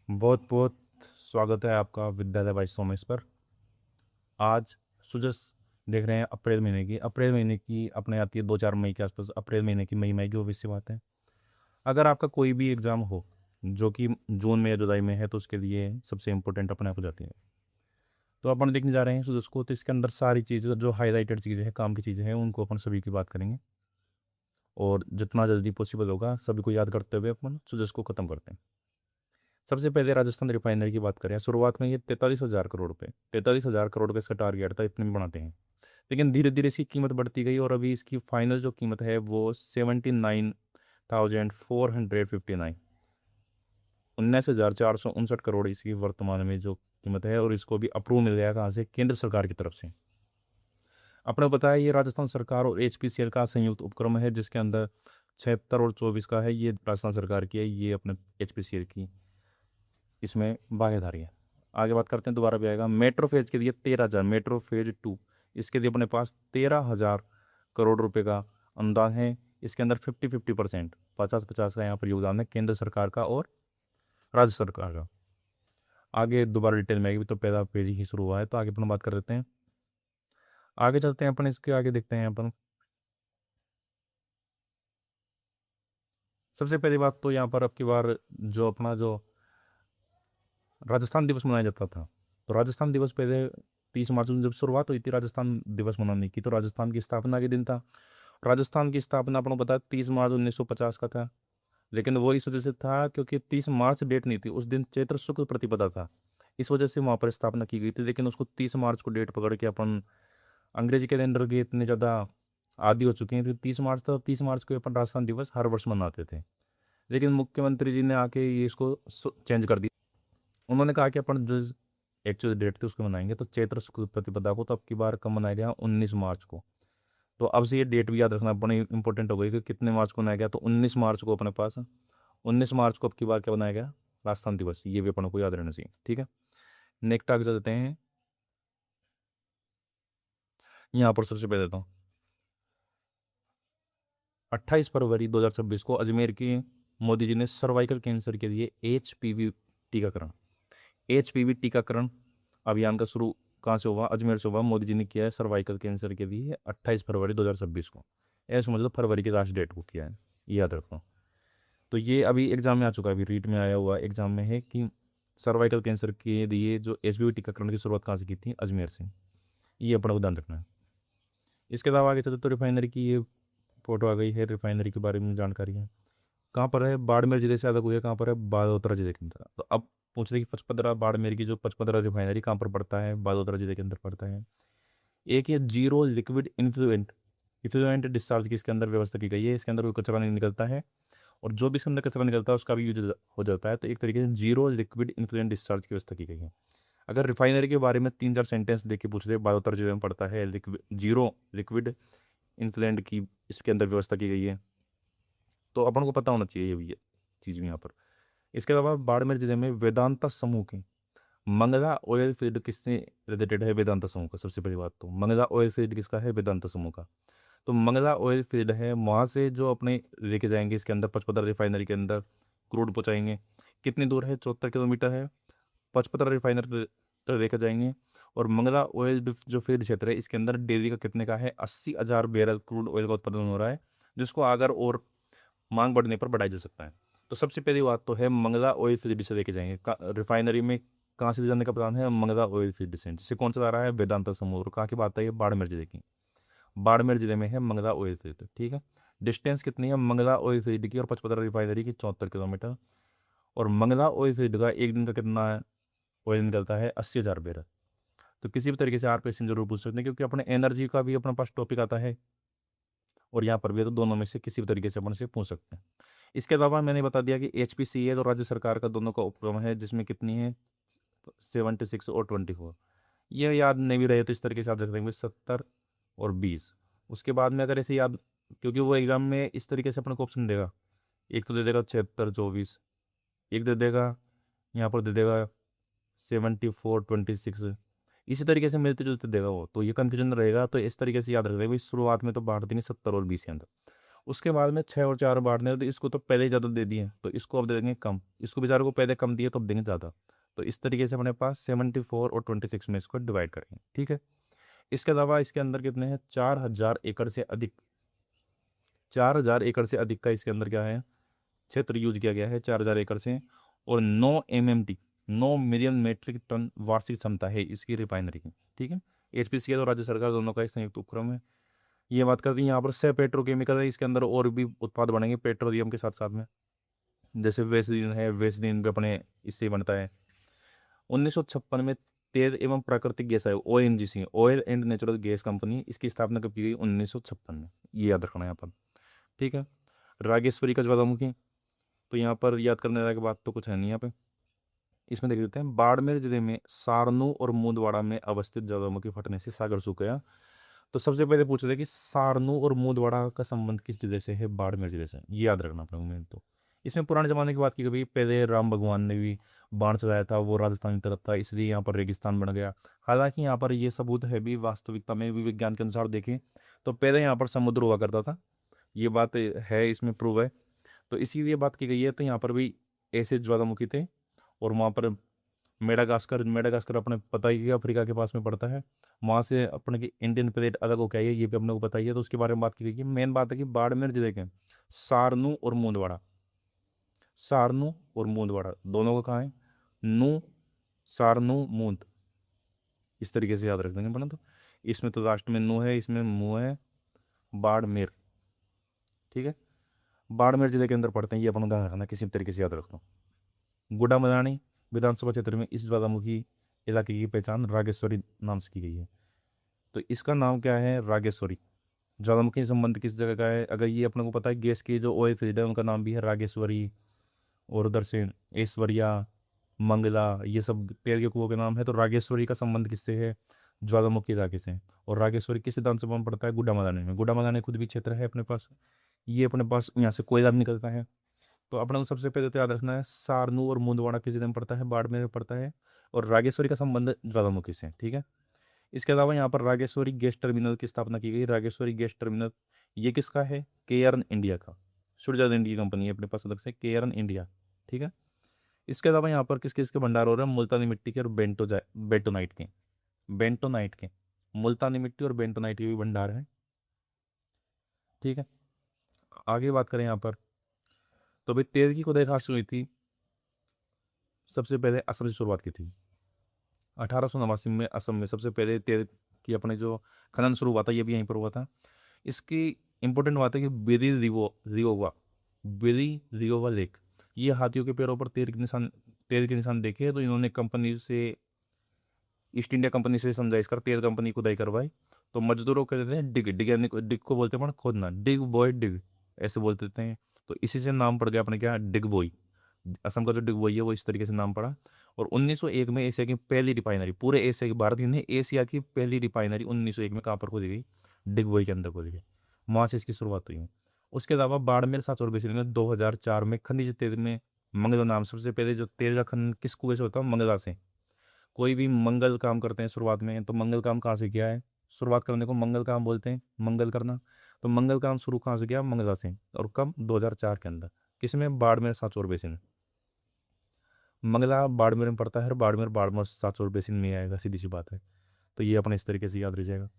बहुत बहुत स्वागत है आपका विद्यालय बाईस सोमेश पर। आज सुजस देख रहे हैं अप्रैल महीने की अपने आती है 2-4 मई के आसपास। अप्रैल महीने की मई की ऑब्वियस सी बात है। अगर आपका कोई भी एग्ज़ाम हो जो कि जून में या जुलाई में है तो उसके लिए सबसे इम्पोर्टेंट अपने आप हो जाती है। तो अपन देखने जा रहे हैं सुजस को, तो इसके अंदर सारी चीज़ें जो हाईलाइटेड चीज़ें हैं, काम की चीज़ें हैं, उनको अपन सभी की बात करेंगे और जितना जल्दी पॉसिबल होगा सभी को याद करते हुए अपन सुजस को ख़त्म करते हैं। सबसे पहले राजस्थान रिफाइनरी की बात करें, शुरुआत में ये 43,000 करोड़ रुपये, 43,000 करोड़ का इसका टारगेट था, इतने में बनाते हैं। लेकिन धीरे धीरे इसकी कीमत बढ़ती गई और अभी इसकी फाइनल जो कीमत है वो 79,459, 19,459 करोड़ इसकी वर्तमान में जो कीमत है। और इसको भी अप्रूव मिल गया कहाँ से? केंद्र सरकार की तरफ से। आपने बताया ये राजस्थान सरकार और HPCL का संयुक्त उपक्रम है, जिसके अंदर 76 और 24 का है। ये राजस्थान सरकार की है, ये अपने HPCL की इसमें भागीदारी है। आगे बात करते हैं, दोबारा भी आएगा। मेट्रो फेज के लिए 13,000, मेट्रो फेज 2 इसके लिए अपने पास 13,000 करोड़ रुपए का अनुदान है। इसके अंदर 50-50%, 50-50 का यहाँ पर योगदान है केंद्र सरकार का और राज्य सरकार का। आगे दोबारा डिटेल में आएगी, तो पहला पेज ही शुरू हुआ है, तो आगे अपन बात कर लेते हैं। आगे चलते हैं अपन, इसके आगे देखते हैं अपन। सबसे पहली बात तो यहाँ पर अब की बार जो अपना जो राजस्थान दिवस मनाया जाता था, तो राजस्थान दिवस पहले 30 मार्च को जब शुरुआत हुई थी राजस्थान दिवस मनाने की, तो राजस्थान की स्थापना के दिन था। राजस्थान की स्थापना आपको पता है 30 मार्च 1950 का था। लेकिन वो इस वजह से था क्योंकि 30 मार्च डेट नहीं थी, उस दिन चैत्र शुक्ल प्रतिपदा था, इस वजह से वहाँ पर स्थापना की गई थी। लेकिन उसको 30 मार्च को डेट पकड़ के अपन अंग्रेजी कैलेंडर के इतने ज़्यादा आदी हो चुके हैं, तो 30 मार्च था, 30 मार्च को अपन राजस्थान दिवस हर वर्ष मनाते थे। लेकिन मुख्यमंत्री जी ने आके ये इसको चेंज कर दिया। उन्होंने कहा कि अपन जो एक्चुअल डेट थी उसको मनाएंगे, तो चैत्र शुक्ल प्रतिपदा को, तो अब की बार कब मनाया गया? 19 मार्च को। तो अब से ये डेट भी याद रखना बड़ी इंपॉर्टेंट हो गई कि कितने मार्च को मनाया गया, तो 19 मार्च को अपने पास। 19 मार्च को अब की बार क्या बनाया गया? राजस्थान दिवस, ये भी अपन को याद रहना चाहिए, ठीक है। नेक्स्ट आगे चलते हैं। यहाँ पर सबसे पहले तो 28 फरवरी 2026 को अजमेर के मोदी जी ने सर्वाइकल कैंसर के लिए टीकाकरण एचपीवी टीकाकरण अभियान का शुरू कहाँ से हुआ? अजमेर से हुआ। मोदी जी ने किया है सर्वाइकल कैंसर के लिए 28 फरवरी 2026 को। ऐसा समझ लो फरवरी की लास्ट डेट को किया है, ये याद रखो। तो ये अभी एग्जाम में आ चुका है, अभी रीट में आया हुआ एग्जाम में है कि सर्वाइकल कैंसर के लिए जो एचपीवी टीकाकरण की शुरुआत कहाँ से की थी? अजमेर से। ये अपना को ध्यान रखना है। इसके अलावा आगे चलते तो रिफाइनरी की ये फोटो आ गई है, रिफाइनरी के बारे में जानकारी है। कहाँ पर है? बाड़मेर जिले से ज़्यादा हुई है। कहाँ पर है? बालोतरा जिले के अंदर। तो अब पूछ रहे कि पचपदरा, बाड़मेर की जो पचपदरा रिफाइनरी कहाँ पर पड़ता है? बालोतरा जिले के अंदर पड़ता है। एक ये zero liquid influential effluent discharge की इसके अंदर व्यवस्था की गई है। इसके अंदर कोई कचरा नहीं निकलता है, और जो भी इसके अंदर कचरा निकलता है उसका भी यूज हो जाता है। तो एक तरीके से जीरो लिक्विड इन्फ्लुएंट डिस्चार्ज की व्यवस्था की गई है। अगर रिफाइनरी के बारे में 3-4 सेंटेंस देख के पूछ रहे, बालोतरा जिले में पड़ता है, जीरो लिक्विड इन्फ्लुएंट की इसके अंदर व्यवस्था की गई है, तो अपन को पता होना चाहिए ये भी चीज़ भी यहाँ पर। इसके अलावा बाड़मेर जिले में वेदांता समूह के मंगला ऑयल फील्ड किससे रिलेटेड है? वेदांता समूह का। सबसे पहली बात तो मंगला ऑयल फील्ड किसका है? वेदांता समूह का। तो मंगला ऑयल फील्ड है, वहाँ से जो अपने लेके जाएंगे इसके अंदर पचपदरा रिफाइनरी के अंदर क्रूड पहुँचाएंगे। कितनी दूर है? 74 किलोमीटर है। पचपदरा रिफाइनरी तक लेकर जाएंगे। और मंगला ऑयल जो फील्ड क्षेत्र है इसके अंदर डेली का कितने का है? 80,000 बैरल क्रूड ऑयल का उत्पादन हो रहा है, जिसको अगर और मांग बढ़ने पर बढ़ाया जा सकता है। तो सबसे पहली बात तो है मंगला ऑयल फील्ड से लेके जाएंगे रिफाइनरी में। कहाँ से ले जाने का प्लान है? मंगला ऑयल फील्ड से। जिससे कौन सा रहा है? वेदांता समूह। और कहाँ की बात है? ये बाड़मेर जिले की। बाड़मेर जिले में है मंगला ऑयल फील्ड, ठीक है। डिस्टेंस कितनी है मंगला ऑयल फील्ड की और पचपदरा रिफाइनरी की? 74 किलोमीटर। और मंगला ऑयल फील्ड का एक दिन का कितना ऑयल निकलता है? 80,000 बैरल। तो किसी भी तरीके से आप क्वेश्चन जरूर पूछ सकते हैं, क्योंकि अपने एनर्जी का भी अपने पास टॉपिक आता है और यहाँ पर भी है, तो दोनों में से किसी भी तरीके से अपन से पूछ सकते हैं। इसके अलावा मैंने बता दिया कि HPCL और राज्य सरकार का दोनों का उपक्रम है, जिसमें कितनी है? 76 और 24। ये याद नहीं भी रहे तो इस तरीके से याद रख देंगे 70 और 20। उसके बाद में अगर ऐसे याद, क्योंकि वो एग्जाम में इस तरीके से अपने को ऑप्शन देगा, एक तो दे देगा 76-24, एक दे देगा यहाँ पर दे देगा 74-26, इसी तरीके से मिलते जुलते देगा वो, तो ये कंफ्यूजन रहेगा। तो इस तरीके से याद रख देगा भाई, शुरुआत में तो बांट देंगे 70 और 20 के अंदर। उसके बाद में 6 और 4 बांटने हैं, तो इसको तो पहले ही ज़्यादा दे दिए, तो इसको अब दे देंगे कम, इसको बेचारे को पहले कम दिए तो अब देंगे ज़्यादा। तो इस तरीके से अपने पास 74 और 26 में इसको डिवाइड करेंगे, ठीक है। इसके अलावा इसके अंदर कितने हैं, 4,000 एकड़ से अधिक, 4,000 एकड़ से अधिक का इसके अंदर क्या है, क्षेत्र यूज किया गया है 4,000 एकड़ से। और 9 MMT, 9 मिलियन मीट्रिक टन वार्षिक क्षमता है इसकी रिफाइनरी की, ठीक है। HPCL और राज्य सरकार दोनों का एक संयुक्त उपक्रम है। ये बात करते हैं यहाँ पर से पेट्रोकेमिकल है, इसके अंदर और भी उत्पाद बनेंगे पेट्रोलियम के साथ साथ में, जैसे वेस्लिन है, वेस्लिन भी अपने इससे बनता है। 1956 में तेल एवं प्राकृतिक गैस आयोग ONGC, oil and natural gas company, इसकी स्थापना कब की गई, 1956 में, ये याद रखना है यहाँ पर, ठीक है। रागेश्वरी का ज्वालामुखी, तो यहाँ पर याद करने लायक बात तो कुछ है नहीं यहाँ पे। इसमें देख लेते हैं, बाड़मेर जिले में सारनू और मूंदवाड़ा में अवस्थित ज्वालामुखी फटने से सागर सूख गया। तो सबसे पहले पूछ रहे हैं कि सारनू और मूंदवाड़ा का संबंध किस जिले से है, बाड़मेर जिले से, ये याद रखना अपने मेन। तो इसमें पुराने जमाने की बात की गई, पहले राम भगवान ने भी बाण चलाया था, वो राजस्थान की तरफ था, इसलिए यहाँ पर रेगिस्तान बन गया। हालांकि यहाँ पर ये सबूत है भी, वास्तविकता में भी विज्ञान के अनुसार देखें तो पहले यहाँ पर समुद्र हुआ करता था, ये बात है, इसमें प्रूव है। तो इसीलिए बात की गई है। तो यहाँ पर भी ऐसे ज्वालामुखी थे, और वहाँ पर मेडागास्कर, मेडागास्कर अपने पता ही है अफ्रीका के पास में पड़ता है, वहाँ से अपने की इंडियन प्लेट अलग हो गया है, ये भी अपने को पता ही है। तो उसके बारे में बात की गई है। मेन बात है कि बाड़मेर जिले के सारनू और मूंदवाड़ा, सारनू और मूंदवाड़ा दोनों का कहाँ है, नू, सारनू, मूंद, इस तरीके से याद रख देंगे बना। तो इसमें तो लास्ट में नू है, इसमें मुँह है, बाड़मेर, ठीक है। बाड़मेर जिले के अंदर पड़ते हैं, ये अपन ध्यान रखना, किसी तरीके से याद रखना। गुड्डा मदानी विधानसभा क्षेत्र में इस ज्वालामुखी इलाके की पहचान रागेश्वरी नाम से की गई है। तो इसका नाम क्या है, रागेश्वरी। ज्वालामुखी संबंध किस जगह का है, अगर ये अपने को पता है, गैस की जो ऑयल फील्ड है उनका नाम भी है रागेश्वरी, और उधर से ऐश्वर्या, मंगला, ये सब तेल के कुओं के नाम है। तो रागेश्वरी का संबंध किससे है, ज्वालामुखी इलाके से। और रागेश्वरी किस विधानसभा में पड़ता है, गुड्डा मदानी में। गुड्डा मदानी खुद भी क्षेत्र है अपने पास, ये अपने पास यहाँ से कोयला भी निकलता है। तो अपने को सबसे पहले तो याद रखना है, सारनू और मूंदवाड़ा किस जिले में पड़ता है, बाड़मेर में पड़ता है। और रागेश्वरी का संबंध ज्वालामुखी से, ठीक है। इसके अलावा यहाँ पर रागेश्वरी गैस टर्मिनल की स्थापना की गई। रागेश्वरी गैस टर्मिनल ये किसका है, केआरएन इंडिया का, सुरजल इंडिया कंपनी है अपने पास अलग से, केआरएन इंडिया, ठीक है। इसके अलावा यहाँ पर किस किस के भंडार हो रहे हैं, मुल्तानी मिट्टी के और बेंटोनाइट के, बेंटोनाइट के, मुल्तानी मिट्टी और बेंटोनाइट के भी भंडार है, ठीक है। आगे बात करें यहाँ पर, तो भाई तेल की खुदाई कहाँ से हुई थी, सबसे पहले असम से शुरुआत की थी। 1889 में असम में सबसे पहले तेल की अपने जो खनन शुरू हुआ था, ये भी यहीं पर हुआ था। इसकी इंपॉर्टेंट बात है कि बेरी रियोवा लेक, ये हाथियों के पैरों पर तेल के निशान देखे, तो इन्होंने कंपनी से, ईस्ट इंडिया कंपनी से समझाइश कर तेल कंपनी खुदाई करवाई। तो मजदूरों को कहते हैं डिग, डिग यानी डिग को बोलते हैं खोदना, डिग बॉय डिग, ऐसे बोलते हैं। तो इसी से नाम पड़ गया अपने क्या, डिग बॉय। असम का जो डिग बॉय है वो इस तरीके से नाम पड़ा। और 1901 में एशिया की पहली रिफाइनरी, पूरे एशिया की, भारत ने एशिया की पहली रिफाइनरी 1901 में कहाँ पर खोदी गई, डिग बॉय के अंदर खोदी गई, वहाँ से इसकी शुरुआत हुई है। उसके अलावा बाड़मेर सांचौर बेसिन में 2004 में खनिज तेल में मंगला नाम, सबसे पहले जो तेल का खनन किस कुएं से होता है, मंगला से। कोई भी मंगल काम करते हैं शुरुआत में, तो मंगल काम कहाँ से किया है, शुरुआत करने को मंगल काम बोलते हैं, मंगल करना। तो मंगल काम शुरू कहाँ से किया, मंगला से। और कब, 2004 के अंदर, किसमें, बाड़मेर सांचौर बेसिन। मंगला बाड़मेर में पड़ता है, और बाड़मेर बाड़मेर सांचौर बेसिन में आएगा, सीधी सी बात है। तो ये अपने इस तरीके से याद रह जाएगा।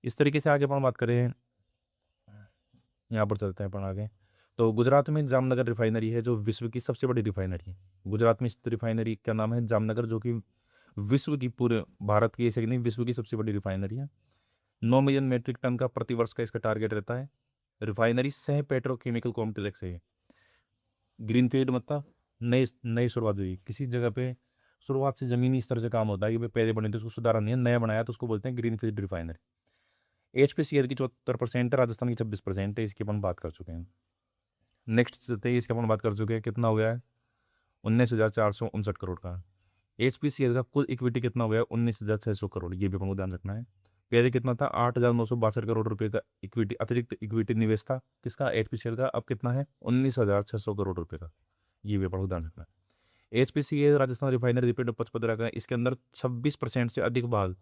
इस तरीके से आगे अपन बात करें, यहाँ पर चलते हैं अपन आगे। तो गुजरात में जामनगर रिफाइनरी है, जो विश्व की सबसे बड़ी रिफाइनरी है। गुजरात में स्थित रिफाइनरी का नाम है जामनगर, जो कि विश्व की, पूरे भारत की ऐसे नहीं, विश्व की सबसे बड़ी रिफाइनरी है। 9 मिलियन मीट्रिक टन का प्रतिवर्ष का इसका टारगेट रहता है। रिफाइनरी सह पेट्रोकेमिकल कॉम्प्लेक्स है। ग्रीनफील्ड मतलब नई नई शुरुआत हुई किसी जगह पे, शुरुआत से जमीनी स्तर से काम होता है कि भाई पहले बने थे उसको सुधारा नहीं है, नया बनाया तो उसको बोलते हैं ग्रीनफील्ड रिफाइनरी। HPCL की 74% है, राजस्थान की 26% है, इसकी अपन बात कर चुके हैं। नेक्स्ट चलते हैं, इसकी अपन बात कर चुके हैं, कितना हो गया है, 19,459 करोड़ का। HPCL का कुल इक्विटी कितना हो गया, 19,600 करोड़, ये भी अपन को ध्यान रखना है। पहले कितना था, 8,962 करोड़ रुपए का इक्विटी, अतिरिक्त इक्विटी निवेश था किसका, HPCL का। अब कितना है, 19,600 करोड़ रुपए का, ये भी अपन को ध्यान रखना है। HPCL Rajasthan refinery limited Pachpadra का, इसके अंदर 26% से अधिक भाग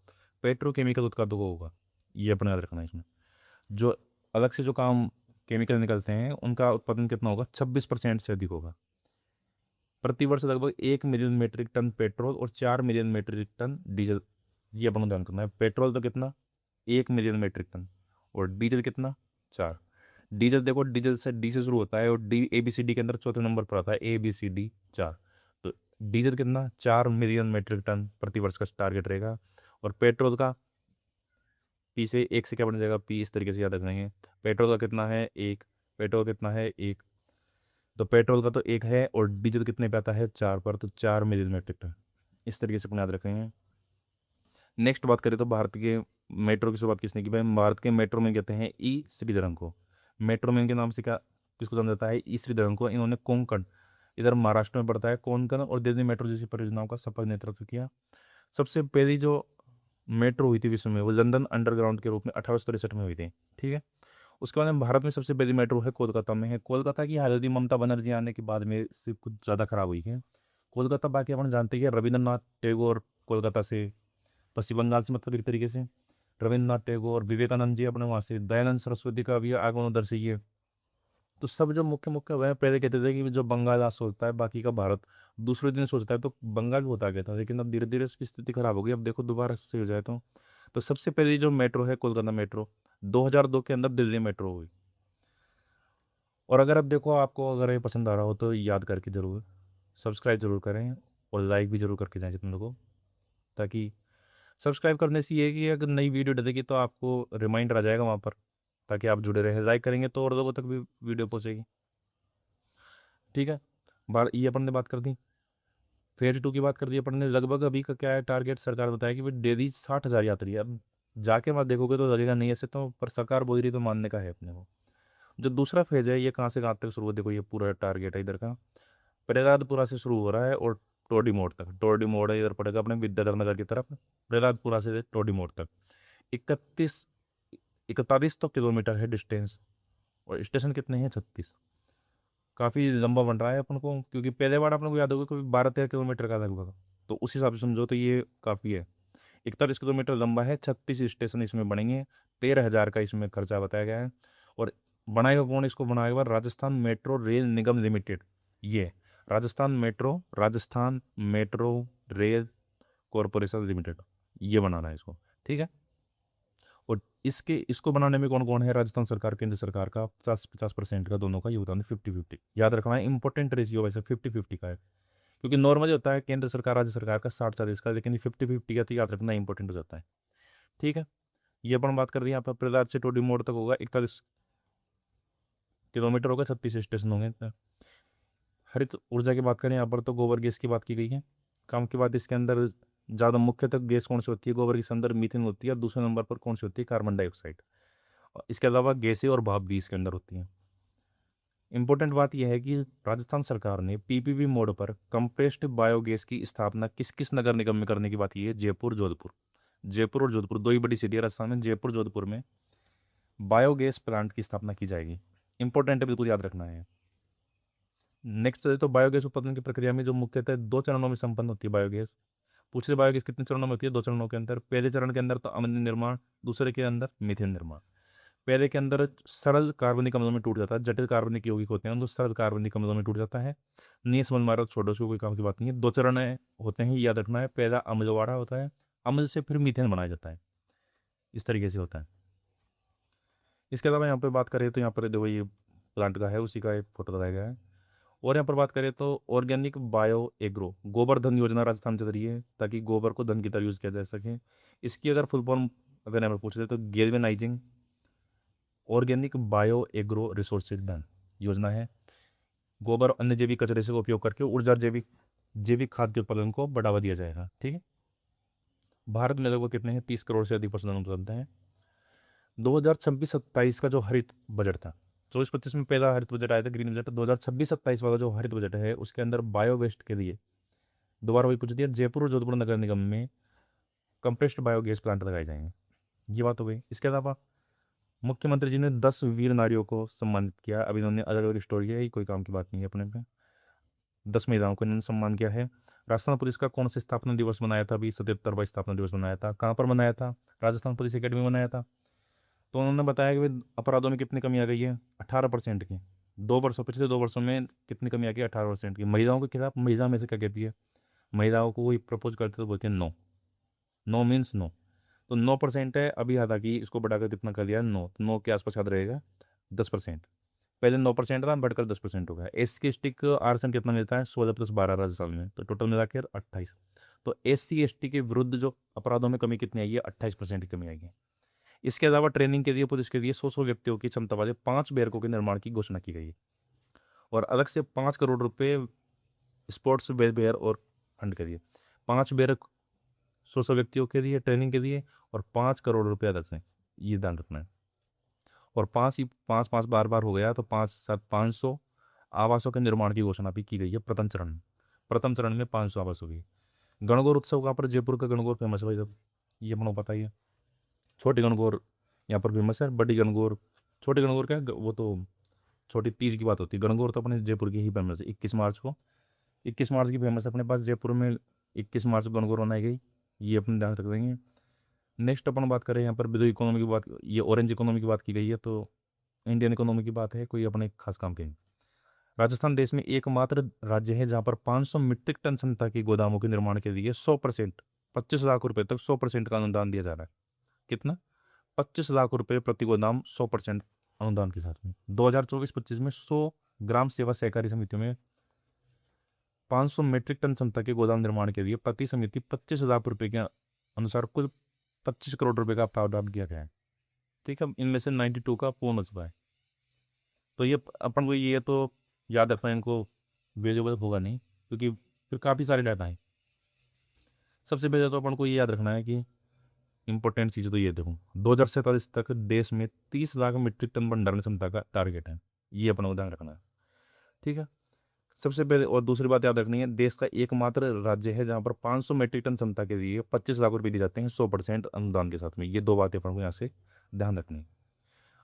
पेट्रोकेमिकल उत्पादों को होगा, ये अपने याद रखना है। इसमें जो अलग से जो काम केमिकल निकलते हैं उनका उत्पादन कितना होगा, 26% से अधिक होगा। प्रतिवर्ष लगभग 1 मिलियन मीट्रिक टन पेट्रोल और 4 मिलियन मीट्रिक टन डीजल, ये अपन को ध्यान करना है। पेट्रोल तो कितना, 1 मिलियन मीट्रिक टन, और डीजल कितना, 4। डीजल देखो, डीजल से डी से शुरू होता है और डी ABCD के अंदर चौथे नंबर पर आता है, ABCD 4। तो डीजल कितना, 4 मिलियन मीट्रिक टन प्रतिवर्ष का टारगेट रहेगा। और पेट्रोल का, पी से एक से क्या बन जाएगा, पी, इस तरीके से याद रखेंगे। पेट्रोल का कितना है, एक। पेट्रोल कितना है, एक। तो पेट्रोल का तो एक है, और डीजल कितने पे आता है, 4 पर, तो 4 मिलियन मीट्रिक टन। इस तरीके से अपन याद रखेंगे। नेक्स्ट बात करें तो भारत के मेट्रो की शुरुआत किसने की, भाई भारत के मेट्रो मैन कहते हैं ई श्रीधरन को। मेट्रो मैन के नाम से क्या किसको जाना जाता है, ई श्रीधरन को। इन्होंने कोंकण, इधर महाराष्ट्र में पड़ता है, कोंकण और दिल्ली मेट्रो जैसी परियोजनाओं का सफल नेतृत्व किया। सबसे पहली जो मेट्रो हुई थी विश्व में, वो लंदन अंडरग्राउंड के रूप में 1863 में हुई थी, ठीक है। उसके बाद में भारत में सबसे पहली मेट्रो है कोलकाता में है। कोलकाता की हालत भी ममता बनर्जी आने के बाद में से कुछ ज़्यादा खराब हुई है। कोलकाता बाकी अपन जानते हैं, रविंद्रनाथ टैगोर कोलकाता से, पश्चिम बंगाल से, मतलब एक तरीके से रविंद्रनाथ टैगोर, विवेकानंद जी अपने वहाँ से, दयानंद सरस्वती का भी आगमन उधर से ही है। तो सब जो मुख्य मुख्य वह पहले कहते थे कि जो बंगाल आज सोचता है बाकी का भारत दूसरे दिन सोचता है, तो बंगाल भी होता गया था, लेकिन अब धीरे धीरे उसकी स्थिति खराब हो गई। अब देखो दोबारा से हो जाए तो सबसे पहली जो मेट्रो है कोलकाता मेट्रो, 2002 के अंदर दिल्ली मेट्रो हुई। और अगर अब देखो आपको अगर ये पसंद आ रहा हो तो याद करके ज़रूर सब्सक्राइब जरूर करें, और लाइक भी जरूर करके जाएं जितने लोगों, ताकि सब्सक्राइब करने से ये है कि अगर नई वीडियो डलेगी तो आपको रिमाइंडर आ जाएगा वहाँ पर, ताकि आप जुड़े रहें। लाइक करेंगे तो और लोगों तक भी वीडियो पहुँचेगी, ठीक है। ये अपन ने बात कर दी। फेज 2 की बात कर दी अपन ने। लगभग अभी का क्या है टारगेट, सरकार बताया कि भाई डेली 60,000 यात्री है। अब जाके वहाँ देखोगे तो लगेगा नहीं ऐसे, तो पर सरकार बोल रही तो मानने का है अपने को। जो दूसरा फेज है, ये कहाँ से कहाँ तक शुरू है, देखो ये पूरा टारगेट है इधर का, प्रहलादपुरा से शुरू हो रहा है और टोडी मोड़ तक। टोडी मोड़ है इधर पड़ेगा अपने विद्याधर नगर की तरफ, प्रहलादपुरा से टोडी मोड़ तक 31 41 तो किलोमीटर है डिस्टेंस, और स्टेशन कितने हैं, 36। काफ़ी लंबा बन रहा है अपन को, क्योंकि पहले बार अपन को याद होगा कोई 12-13 किलोमीटर का लगभग, तो उस हिसाब से समझो तो ये काफ़ी है। 41 किलोमीटर लंबा है, 36 स्टेशन इसमें बनेंगे, 13,000 का इसमें खर्चा बताया गया है। और बनाएगा कौन, इसको बनाएगा राजस्थान मेट्रो रेल निगम लिमिटेड। ये Rajasthan metro rail corporation limited, ये बनाना है इसको, ठीक है। और इसको बनाने में कौन कौन है, राजस्थान सरकार, केंद्र सरकार का 50-50% का दोनों का योगदान है, 50-50 याद रखना है। इंपॉर्टेंट रेशियो वैसे 50-50 का है, क्योंकि नॉर्मली होता है केंद्र सरकार राज्य सरकार का 60-40 का, लेकिन 50-50 का तो याद रखना इंपॉर्टेंट हो जाता है, ठीक है। ये अपन बात कर रही है यहाँ पर प्रहलाद से टोडी मोड़ तक होगा, 41 किलोमीटर होगा, 36 स्टेशन होंगे इतना। हरित ऊर्जा की बात करें यहाँ पर तो गोबर गैस की बात की गई है। काम की बात, इसके अंदर ज़्यादा मुख्यतः गैस कौन सी होती है, गोबर के अंदर मीथेन होती है, और दूसरे नंबर पर कौन सी होती है, कार्बन डाइऑक्साइड। और इसके अलावा गैसें और भाप भी इसके अंदर होती हैं। इंपॉर्टेंट बात यह है कि राजस्थान सरकार ने PPP मोड पर कंप्रेस्ड बायोगैस की स्थापना किस किस नगर निगम में करने की बात की है, जयपुर जोधपुर। जयपुर और जोधपुर दो ही बड़ी सिटी है राजस्थान में, जयपुर जोधपुर में बायोगैस प्लांट की स्थापना की जाएगी। इंपॉर्टेंट है, बिल्कुल याद रखना है। नेक्स्ट चले तो बायोगैस उत्पादन की प्रक्रिया में जो मुख्यतः 2 चरणों में संपन्न होती है बायोगैस। पूछ रहे बायोगैस कितने चरणों में होती है, 2 चरणों के अंदर। पहले चरण के अंदर तो अम्ल निर्माण, दूसरे के अंदर मीथेन निर्माण। पहले के अंदर सरल कार्बनिक अम्लों में टूट जाता है, जटिल कार्बनिक यौगिक होते हैं तो सरल कार्बनिक अम्लों में टूट जाता है। नहीं समझ में आ रहा तो छोड़ो, उसको कोई काम की बात नहीं है। 2 चरण होते हैं, याद रखना है। पहला अम्लवाड़ा होता है, अम्ल से फिर मीथेन बनाया जाता है, इस तरीके से होता है। इसके अलावा यहाँ पर बात करें तो यहाँ पर देखो ये प्लांट का है, उसी का एक फोटो लगाया गया है। और यहाँ पर बात करें तो ऑर्गेनिक बायो एग्रो गोबर धन योजना राजस्थान चल रही है, ताकि गोबर को धन की तरह यूज़ किया जा सके। इसकी अगर फुल फॉर्म अगर यहाँ पर पूछ रहे तो galvanising organic bio agro resources धन योजना है। गोबर और अन्य जैविक कचरे से उपयोग करके ऊर्जा जैविक जैविक खाद्य के उत्पादन को बढ़ावा दिया जाएगा, ठीक है। भारत में लगभग कितने हैं, 30 करोड़ से अधिक पशुधन उपलब्ध हैं। 2026-27 का जो हरित बजट था, 24-25 में पहला हरित बजट आया था, ग्रीन बजट। 2026-27 वाला जो हरित बजट है उसके अंदर बायो वेस्ट के लिए दोबारा वही पूछ दिया, जयपुर और जोधपुर नगर निगम में कंप्रेस्ड बायोगैस प्लांट लगाए जाएंगे, ये बात हो गई। इसके अलावा मुख्यमंत्री जी ने 10 वीर नारियों को सम्मानित किया। अब इन्होंने अलग अलग स्टोरी है, ये कोई काम की बात नहीं है अपने पे। 10 महिलाओं को इन्होंने सम्मान किया है। राजस्थान पुलिस का कौन सा स्थापना दिवस मनाया था, अभी 77वां स्थापना दिवस मनाया था। कहाँ पर मनाया था, राजस्थान पुलिस अकेडमी में मनाया था। तो उन्होंने बताया कि भाई अपराधों में कितनी कमी आ गई है, 18% की। 2 वर्षों, पिछले 2 वर्षों में कितनी कमी आ गई, 18% की। महिलाओं के खिलाफ, महिला में से क्या कहती है, महिलाओं को कोई प्रपोज करते तो बोलती है नो। No means no. तो 9% है अभी, हालांकि इसको बढ़ाकर कितना कर दिया, 9, तो 9 के आसपास याद रहेगा 10%। पहले 9% था, बढ़कर 10% हो गया। एस सी एस टी को आरक्षण कितना मिलता है, 16+12 राजस्थान में, तो टोटल मिलाकर 28। तो SC ST के विरुद्ध जो अपराधों में कमी कितनी आई है, 28% की कमी आई है। इसके अलावा ट्रेनिंग के लिए, पुलिस के लिए 100 व्यक्तियों की क्षमता वाले 5 बैरकों के निर्माण की घोषणा की गई है। और अलग से 5 करोड़ रुपए स्पोर्ट्स वेलफेयर और फंड के लिए, 5 बैरक 100 व्यक्तियों के लिए ट्रेनिंग के लिए, और 5 करोड़ रुपये अलग से, ये ध्यान रखना है। और 5 बार बार हो गया, तो 500 आवासों के निर्माण की घोषणा भी की गई है प्रथम चरण में। प्रथम चरण में 500 आवासों की। गणगौर उत्सव का पर जयपुर का गणगौर फेमस है भाई साहब, ये अपना पता ही है। छोटी गणगौर यहाँ पर फेमस है, बड़ी गणगौर, छोटी गणगौर क्या है, वो तो छोटी तीज की बात होती है। गणगौर तो अपने जयपुर की ही फेमस है, 21 मार्च को, 21 मार्च की फेमस है अपने पास जयपुर में, 21 मार्च को गणगौर बनाई गई, ये अपने ध्यान रख देंगे। नेक्स्ट अपन बात करें यहाँ पर ब्लू इकोनॉमी की बात, ये ऑरेंज इकोनॉमी की बात की गई है, तो इंडियन इकोनॉमी की बात है, कोई अपने खास काम के नहीं। राजस्थान देश में एकमात्र राज्य है जहाँ पर 500 मीट्रिक टन क्षमता के गोदामों के निर्माण के लिए 100%, 25 लाख रुपए तक 100% का अनुदान दिया जा रहा है। कितना, 25 लाख रुपए प्रति गोदाम, 100% अनुदान के साथ में। 2024-25 में 100 ग्राम सेवा सहकारी समितियों में 500 मीट्रिक टन क्षमता के गोदाम निर्माण के लिए प्रति समिति 25 लाख रुपए के अनुसार कुल 25 करोड़ रुपए का प्रावधान किया गया है। ठीक है, इनमें से 92 का पूर्ण हो चुका है। तो ये अपन को ये तो याद रखना है, इनको वेरिएबल होगा नहीं, क्योंकि फिर काफ़ी सारे डाटा हैं। सबसे पहले तो अपन को ये याद रखना है कि इंपॉर्टेंट चीज़ तो ये देखो, 2047 तक देश में 30 लाख मीट्रिक टन भंडारण क्षमता का टारगेट है, ये अपन को ध्यान रखना है। ठीक है, सबसे पहले। और दूसरी बात याद रखनी है, देश का एकमात्र राज्य है जहाँ पर 500 मीट्रिक टन क्षमता के लिए 25 लाख रुपए दिए जाते हैं 100% अनुदान के साथ में। ये दो बातें अपन को यहाँ से ध्यान रखनी है।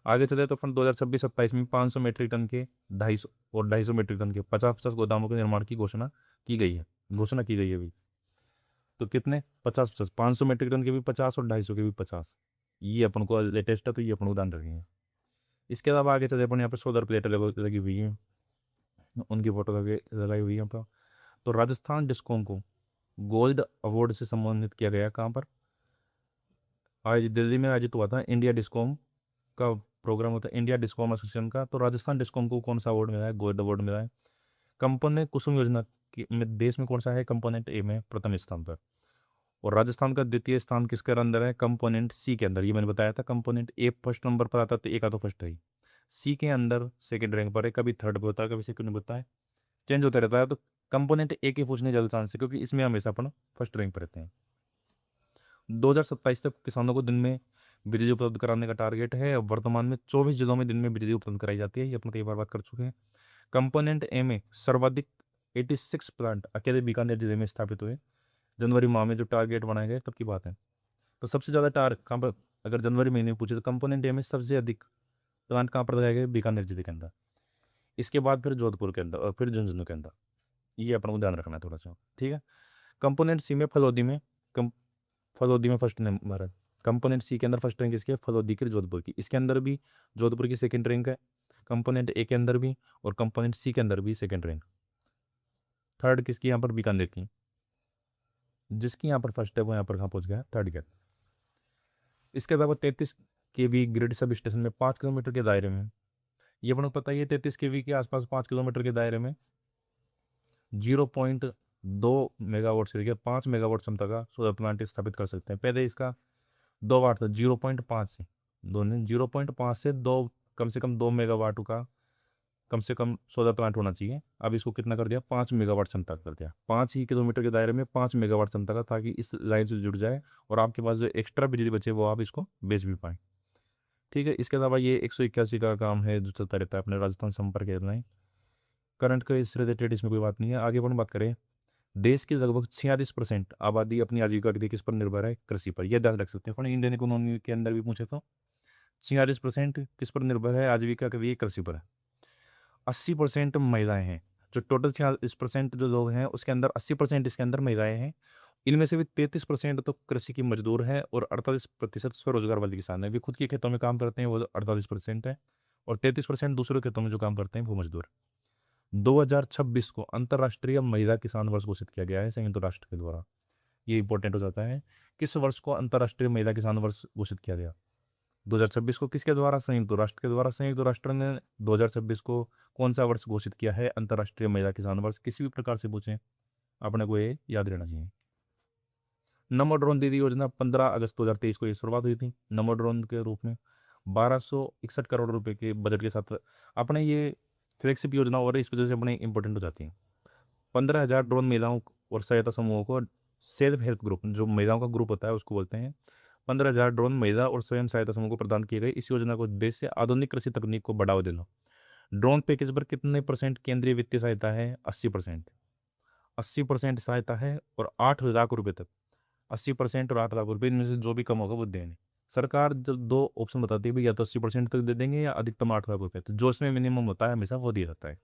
आगे चले तो अपन 2026-27 में 500 मीट्रिक टन के, 250 और 250 मीट्रिक टन के 50-50 गोदामों के निर्माण की घोषणा की गई है, घोषणा की गई है अभी। तो कितने, 50-50, 500 मीट्रिक टन के भी 50 और 250 के भी 50, ये अपन को लेटेस्ट है, तो ये अपन को ध्यान रखेंगे। इसके अलावा आगे चले अपन, यहाँ पे सोलर प्लेट लगी हुई है, उनकी फोटो लगाई हुई है यहाँ पर। तो राजस्थान डिस्कॉम को गोल्ड अवार्ड से सम्मानित किया गया। कहाँ पर, आज दिल्ली में आयोजित हुआ था इंडिया डिस्कॉम का प्रोग्राम होता है, इंडिया डिस्कॉम एसोसिएशन का। तो राजस्थान डिस्कॉम को कौन सा अवार्ड मिला है, गोल्ड अवार्ड मिला है। कंपोनेंट कुसुम योजना की में देश में कौन सा है, कंपोनेंट ए में प्रथम स्थान पर। और राजस्थान का द्वितीय स्थान किसके अंदर है, कंपोनेंट सी के अंदर। ये मैंने बताया था, कंपोनेंट ए फर्स्ट नंबर पर आता है, तो ए का तो फर्स्ट है ही, सी के अंदर सेकंड रैंक पर है, कभी थर्ड पे होता है, कभी सेकंड पे होता है, चेंज होता रहता है। तो कंपोनेंट ए के पूछने ज्यादा चांस है, क्योंकि इसमें हमेशा अपन फर्स्ट रैंक पर रहते हैं। 2027 तक किसानों को दिन में बिजली उपलब्ध कराने का टारगेट है। वर्तमान में 24 जिलों में दिन में बिजली उपलब्ध कराई जाती है, ये अपन कई बार बात कर चुके हैं। कंपोनेंट ए में सर्वाधिक 86 प्लांट अकेले बीकानेर जिले में स्थापित हुए जनवरी माह में, जो टारगेट बनाए गए तब की बात है। तो सबसे ज़्यादा कहाँ पर, अगर जनवरी महीने में पूछे तो कंपोनेंट ए में सबसे अधिक प्लांट कहाँ पर लगाए गए, बीकानेर जिले के अंदर। इसके बाद फिर जोधपुर के अंदर, और फिर झुंझुनू के अंदर। ये अपन को ध्यान रखना है थोड़ा सा। ठीक है, कंपोनेंट सी में फलोदी में, कम फलोदी में फर्स्ट नंबर है। कंपोनेंट सी के अंदर फर्स्ट रैंक इसकी है, फलोदी की, जोधपुर की। इसके अंदर भी जोधपुर की सेकंड रैंक है, कंपोनेंट ए के अंदर भी, और कंपोनेंट सी के अंदर भी सेकंड रैंक। थर्ड किसकी, यहाँ पर बीकानेर की। जिसकी यहाँ पर फर्स्ट है वो यहाँ पर कहाँ पहुँच गया, थर्ड गया। इसके अलावा 33 kV ग्रिड सब स्टेशन में 5 किलोमीटर के दायरे में, ये अपन को पता ही है, 33 kV के आसपास 5 किलोमीटर के दायरे में 0.2 मेगावाट से लेकर 5 मेगावाट क्षमता का सोलर प्लांट स्थापित कर सकते हैं। पहले इसका 2 वाट था, 0.5 से 0.5 से 2, कम से कम 2 मेगावाट का कम से कम सोलर प्लांट होना चाहिए। अब इसको कितना कर दिया, 5 मेगावाट क्षमता कर दिया। 5 ही किलोमीटर के दायरे में 5 मेगावाट क्षमता का, ताकि इस लाइन से जुड़ जाए और आपके पास जो एक्स्ट्रा बिजली बचे वो आप इसको बेच भी पाएँ। ठीक है, इसके अलावा ये 181 का काम है जो चलता रहता है अपने राजस्थान संपर्क योजना है। करंट का इस रिलेटेड इसमें कोई बात नहीं है। आगे अपन बात करें, देश की लगभग 46% आबादी अपनी आजीविका के लिए किस पर निर्भर है, कृषि पर। यह ध्यान रख सकते हैं अपन, इंडियन इकोनॉमी के अंदर भी पूछे तो 46% किस पर निर्भर है, आजीविका के लिए कृषि पर है। 80% महिलाएं हैं, जो टोटल 46% जो लोग हैं उसके अंदर 80% इसके अंदर महिलाएं हैं। इनमें से भी 33% तो कृषि की मजदूर हैं और 48% स्वरोजगार वाले किसान हैं। वे खुद के खेतों में काम करते हैं, वो 48% है, और 33% दूसरे खेतों में जो काम करते हैं वो मजदूर। 2026 को अंतर्राष्ट्रीय महिला किसान वर्ष घोषित किया गया है संयुक्त राष्ट्र के द्वारा। ये इंपॉर्टेंट हो जाता है। किस वर्ष को अंतर्राष्ट्रीय महिला किसान वर्ष घोषित किया गया? 2026 को किसके द्वारा? संयुक्त राष्ट्र के द्वारा। संयुक्त राष्ट्र ने 2026 को कौन सा वर्ष घोषित किया है? अंतर्राष्ट्रीय महिला किसान वर्ष। किसी भी प्रकार से पूछें, अपने को ये याद रहना चाहिए। नमो ड्रोन दीदी योजना 15 अगस्त 2023 को ये शुरुआत हुई थी। नमो ड्रोन के रूप में 1261 करोड़ रुपए के बजट के साथ अपने ये फ्लैगशिप योजना, और इस वजह से अपने इंपॉर्टेंट हो जाती है। 15,000 ड्रोन महिलाओं और सहायता समूहों को, सेल्फ हेल्प ग्रुप जो महिलाओं का ग्रुप होता है उसको बोलते हैं, 15,000 ड्रोन महिला और स्वयं सहायता समूह को प्रदान किए गए। इस योजना को उद्देश्य आधुनिक कृषि तकनीक को बढ़ावा देना। ड्रोन पैकेज पर कितने परसेंट केंद्रीय वित्तीय सहायता है? 80%। 80% सहायता है और 8 लाख रुपए तक। 80% और 8 लाख रुपए, इनमें से जो भी कम होगा वो देंगे। सरकार जब दो ऑप्शन बताती है भाई, या तो 80% तक दे देंगे या अधिकतम 8 लाख रुपए तक, जो इसमें मिनिमम होता है हमेशा वो दिया जाता है।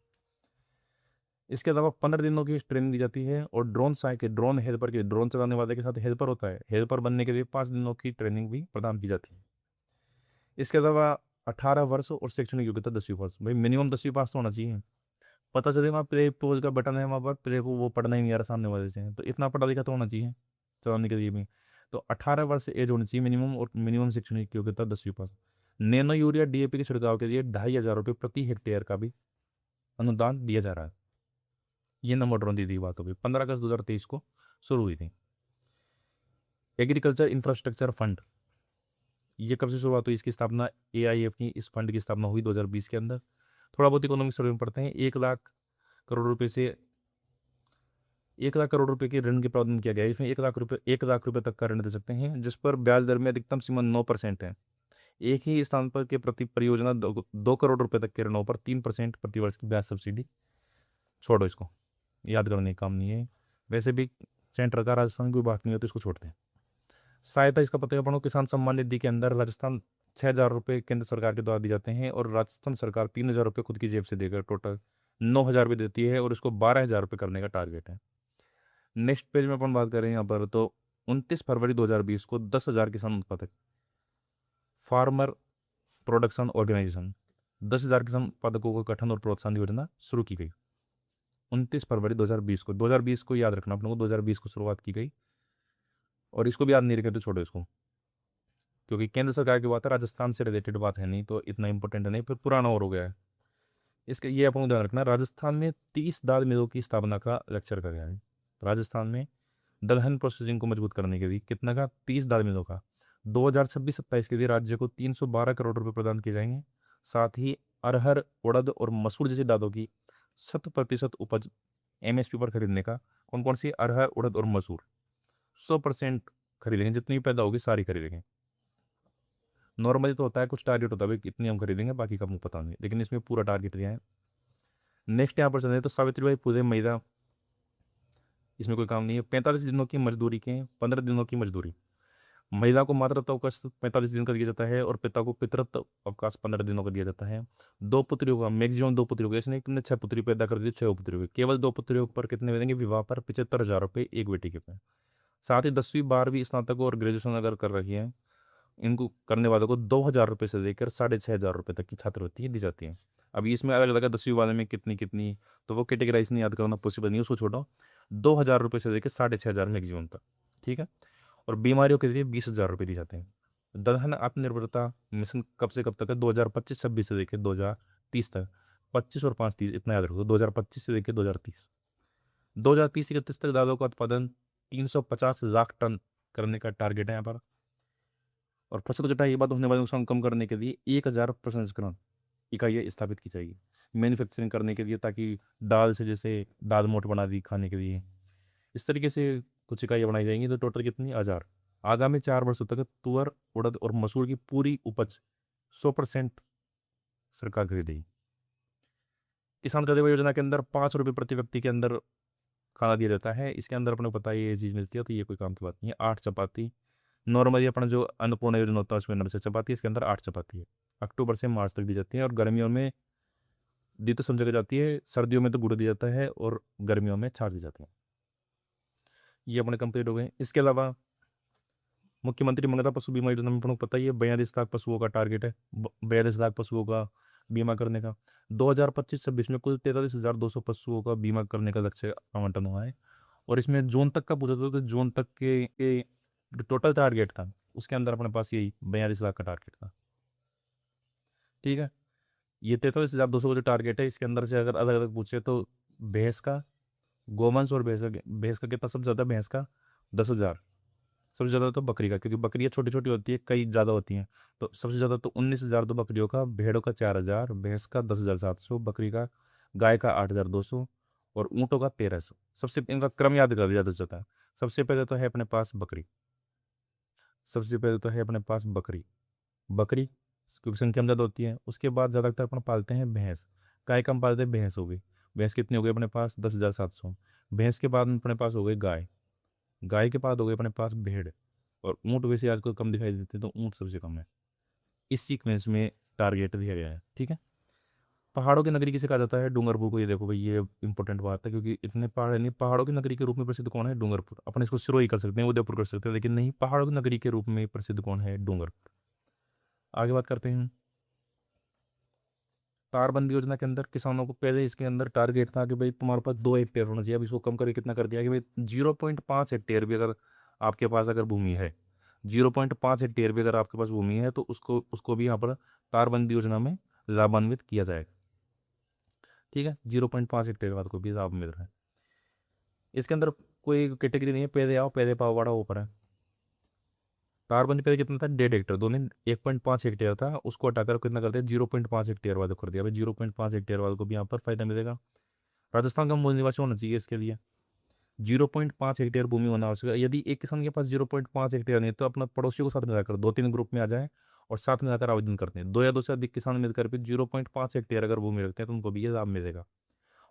इसके अलावा 15 दिनों की ट्रेनिंग दी जाती है, और ड्रोन सहायक ड्रोन हेल्पर के, ड्रोन चलाने वाले के साथ हेल्पर होता है, हेल्पर बनने के लिए 5 दिनों की ट्रेनिंग भी प्रदान की जाती है। इसके अलावा 18 वर्ष और शैक्षणिक योग्यता 10वीं पास। भाई मिनिमम 10वीं पास तो होना चाहिए। पता चले वहाँ प्ले पोज का बटन है, वहाँ पर प्ले को वो पढ़ना ही नहीं आ रहा सामने वाले से, तो इतना पढ़ा लिखा तो होना चाहिए चलाने के लिए भी। तो 18 वर्ष एज होनी चाहिए मिनिमम, और मिनिमम शैक्षणिक योग्यता 10वीं पास। नैनो यूरिया डीएपी के छिड़काव के लिए 2,500 रुपये प्रति हेक्टेयर का भी अनुदान दिया जा रहा है। ये नंबर ड्रोन दी बात होगी। 15 अगस्त 2023 को शुरू हुई थी। एग्रीकल्चर इंफ्रास्ट्रक्चर फंड, ये कब से शुरुआत हुई इसकी स्थापना? एआईएफ की इस फंड की स्थापना हुई 2020 के अंदर। थोड़ा बहुत इकोनॉमिक सर्वे में पढ़ते हैं। 1 लाख करोड़ रुपए से 1 लाख करोड़ रुपए के ऋण के प्रावधान किया गया है। इसमें 1 लाख रुपए तक का ऋण दे सकते हैं, जिस पर ब्याज दर में अधिकतम सीमा 9% है। एक ही स्थान पर के प्रति परियोजना 2 करोड़ रुपए तक के ऋणों पर 3% प्रतिवर्ष की ब्याज सब्सिडी। छोड़ो इसको, याद करने का काम नहीं है। वैसे भी सेंटर का राजस्थान की कोई बात नहीं है तो इसको छोड़ते हैं। सहायता इसका पता है अपनों, किसान सम्मान निधि के अंदर राजस्थान 6,000 रुपये केंद्र सरकार के द्वारा दिए जाते हैं, और राजस्थान सरकार 3,000 रुपये खुद की जेब से देकर टोटल 9,000 रुपये देती है, और इसको 12,000 रुपये करने का टारगेट है। नेक्स्ट पेज में अपन बात करें यहाँ पर, तो 29 फरवरी 2020 को 10,000 किसान उत्पादक फार्मर प्रोडक्शन ऑर्गेनाइजेशन, 10,000 किसान उत्पादकों को गठन और प्रोत्साहन योजना शुरू की गई। 29 फरवरी 2020 को, 2020 को याद रखना अपने को, 2020 को शुरुआत की गई। और इसको भी याद नहीं रखे तो छोड़ो इसको, क्योंकि केंद्र सरकार की बात है, राजस्थान से रिलेटेड बात है नहीं, तो इतना इंपॉर्टेंट नहीं, फिर पुराना और हो गया है। इसके ये अपन को ध्यान रखना, राजस्थान में 30 दाल मिलों की स्थापना का लक्ष्य रखा गया है। राजस्थान में दलहन प्रोसेसिंग को मजबूत करने के लिए कितना का? 30 दाल मिलों का। 2026-27 के लिए राज्य को 312 करोड़ रुपए प्रदान किए जाएंगे। साथ ही अरहर, उड़द और मसूर जैसी दालों की 100% उपज एमएसपी पर खरीदने का। कौन कौन सी? अरहर, उड़द और मसूर 100% खरीदेंगे, जितनी भी पैदा होगी सारी खरीदेंगे। नॉर्मली तो होता है कुछ टारगेट होता है भाई कितनी हम खरीदेंगे, बाकी का मुझे पता नहीं, लेकिन इसमें पूरा टारगेट दिया है। नेक्स्ट यहाँ पर चलते हैं तो सावित्रीबाई फुले महिला, इसमें कोई काम नहीं है। 45 दिनों की मजदूरी के 15 दिनों की मजदूरी। महिला को मातृत्व अवकाश 45 दिन का दिया जाता है, और पिता को पितृत्व अवकाश 15 दिनों का दिया जाता है। 2 पुत्रियों का, मैक्सिमम 2 पुत्रियों का, इसने तुमने 6 पुत्री पैदा कर दी, 6 पुत्रियों की, केवल 2 पुत्रियों पर कितने मिलेंगे? विवाह पर 75,000 रुपये एक बेटी के पे। साथ ही 10वीं 12वीं स्नातक और ग्रेजुएशन अगर कर रही है, इनको करने वालों को 2,000 रुपये से लेकर 6,500 रुपये तक की छात्रवृत्ति दी जाती है। अभी इसमें अलग अलग है 10वीं वाले में कितनी कितनी, तो वो कैटेगराइज नहीं याद करना पॉसिबल नहीं, उसको छोड़ो। 2,000 रुपये से लेकर 6,500 मैक्सिमम तक, ठीक है। और बीमारियों के लिए 20,000 रुपये दिए जाते हैं। दलहन आत्मनिर्भरता मिशन कब से कब तक है? 2025-26 से लेकर 2030 तक। 25 और 5 30 इतना याद रखो, 2025 से लेकर 2030। 2030-31 तक दालों का उत्पादन 350 लाख टन करने का टारगेट है यहाँ पर। और फसल कटाई के बाद होने वाले नुकसान कम करने के लिए 1,000 प्रसंस्करण इकाइयाँ स्थापित की जाएगी मैन्युफैक्चरिंग करने के लिए, ताकि दाल से, जैसे दाल मोट बना दी खाने के लिए, इस तरीके से कुछ इकाइयाँ बनाई जाएंगी। तो टोटल कितनी? 1,000। आगामी 4 वर्षों तक तुअर, उड़द और मसूर की पूरी उपज 100% सरकार खरीदेगी। किसान कल्याण योजना के अंदर 5 रुपये प्रति व्यक्ति के अंदर खाना दिया जाता है। इसके अंदर अपने को पता है ये चीज़ मिलती है, तो ये कोई काम की बात नहीं है। 8 चपाती नॉर्मली अपना जो अन्नपूर्णा योजना होता है उसमें 9 से चपाती, इसके अंदर 8 चपाती है। अक्टूबर से मार्च तक दी जाती है, और गर्मियों में दी तो सब जगह जाती है, सर्दियों में तो गुड़ दिया जाता है और गर्मियों में छाछ दी जाती है। ये अपने कंप्लीट हो गए। इसके अलावा मुख्यमंत्री मंगता पशु बीमा योजना में अपने को पता ही है 42 लाख पशुओं का टारगेट है, 42 लाख पशुओं का बीमा करने का। 2025-26 में कुल 43,200 पशुओं का बीमा करने का लक्ष्य आवंटन हुआ है। और इसमें जोन तक का पूछा था तो जोन तक के जो टोटल टारगेट था उसके अंदर अपने पास यही 42 लाख का टारगेट था। ठीक है, ये 43,200 का जो टारगेट है इसके अंदर से अगर अलग अलग पूछे तो भैंस का, गोवंश और भैंस का कितना सबसे ज़्यादा, भैंस का 10,000, सबसे ज़्यादा तो बकरी का, क्योंकि बकरियाँ छोटी छोटी होती है, कई ज़्यादा होती हैं, तो सबसे ज़्यादा तो 19,000 तो बकरियों का, भेड़ों का 4,000, भैंस का 10,700, बकरी का, गाय का 8,200 और ऊँटों का 1,300। सबसे इनका क्रम याद कर ज़्यादा से ज़्यादा। सबसे पहले तो है अपने पास बकरी, सबसे पहले तो है अपने पास बकरी, बकरी क्योंकि संख्या में ज़्यादा होती है। उसके बाद ज़्यादातर अपन पालते हैं भैंस, गाय कम पालते हैं, भैंस हो गई। भैंस कितनी हो गई अपने पास 10,700। भैंस के बाद में अपने पास हो गई गाय, गाय के बाद हो गई अपने पास भेड़, और ऊँट वैसे आजकल कम दिखाई देते हैं तो ऊँट सबसे कम है। इस सीक्वेंस में टारगेट दिया गया है। ठीक है, पहाड़ों की नगरी किसे कहा जाता है, डूंगरपुर को। ये देखो भाई, ये इंपॉर्टेंट बात है, क्योंकि इतने पहाड़ है नहीं। पहाड़ों की नगरी के रूप में प्रसिद्ध कौन है, डूंगरपुर। अपन इसको सिरोही कर सकते हैं, उदयपुर कर सकते हैं, लेकिन नहीं, पहाड़ों की नगरी के रूप में प्रसिद्ध कौन है, डूंगरपुर। आगे बात करते हैं। तारबंदी योजना के अंदर किसानों को पहले इसके अंदर टारगेट था कि भाई तुम्हारे पास 2 हेक्टेयर होना चाहिए। अब इसको कम करके कितना कर दिया कि भाई 0.5 हेक्टेयर भी अगर आपके पास अगर भूमि है, 0.5 हेक्टेयर भी अगर आपके पास भूमि है तो उसको उसको भी यहाँ पर तारबंदी योजना में लाभान्वित किया जाएगा। ठीक है, 0.5 हेक्टेयर बाद को भी लाभ मिल रहा है। इसके अंदर कोई कैटेगरी नहीं है, पहले आओ पहले पाओ वाला ऊपर है। तारबंदी पहले कितना था, 1.5 हेक्टेयर, दोनों 1.5 हेक्टेयर था, उसको हटाकर कितना कर दिया, 0.5 हेक्टेयर वाले कर दिया। भाई 0.5 हेक्टेयर वाले को भी यहाँ पर फायदा मिलेगा। राजस्थान का मूल निवासी होना चाहिए इसके लिए, 0.5 हेक्टेयर भूमि होना आवश्यक है। यदि एक किसान के पास 0.5 हेक्टेयर नहीं है तो अपना पड़ोसियों को साथ मिलाकर 2-3 ग्रुप में आ जाए और साथ मिलाकर आवेदन करते हैं। 2 या 2 से अधिक किसान मिलकर भी 0.5 हेक्टेयर अगर भूमि रखते हैं तो उनको भी ये लाभ मिलेगा।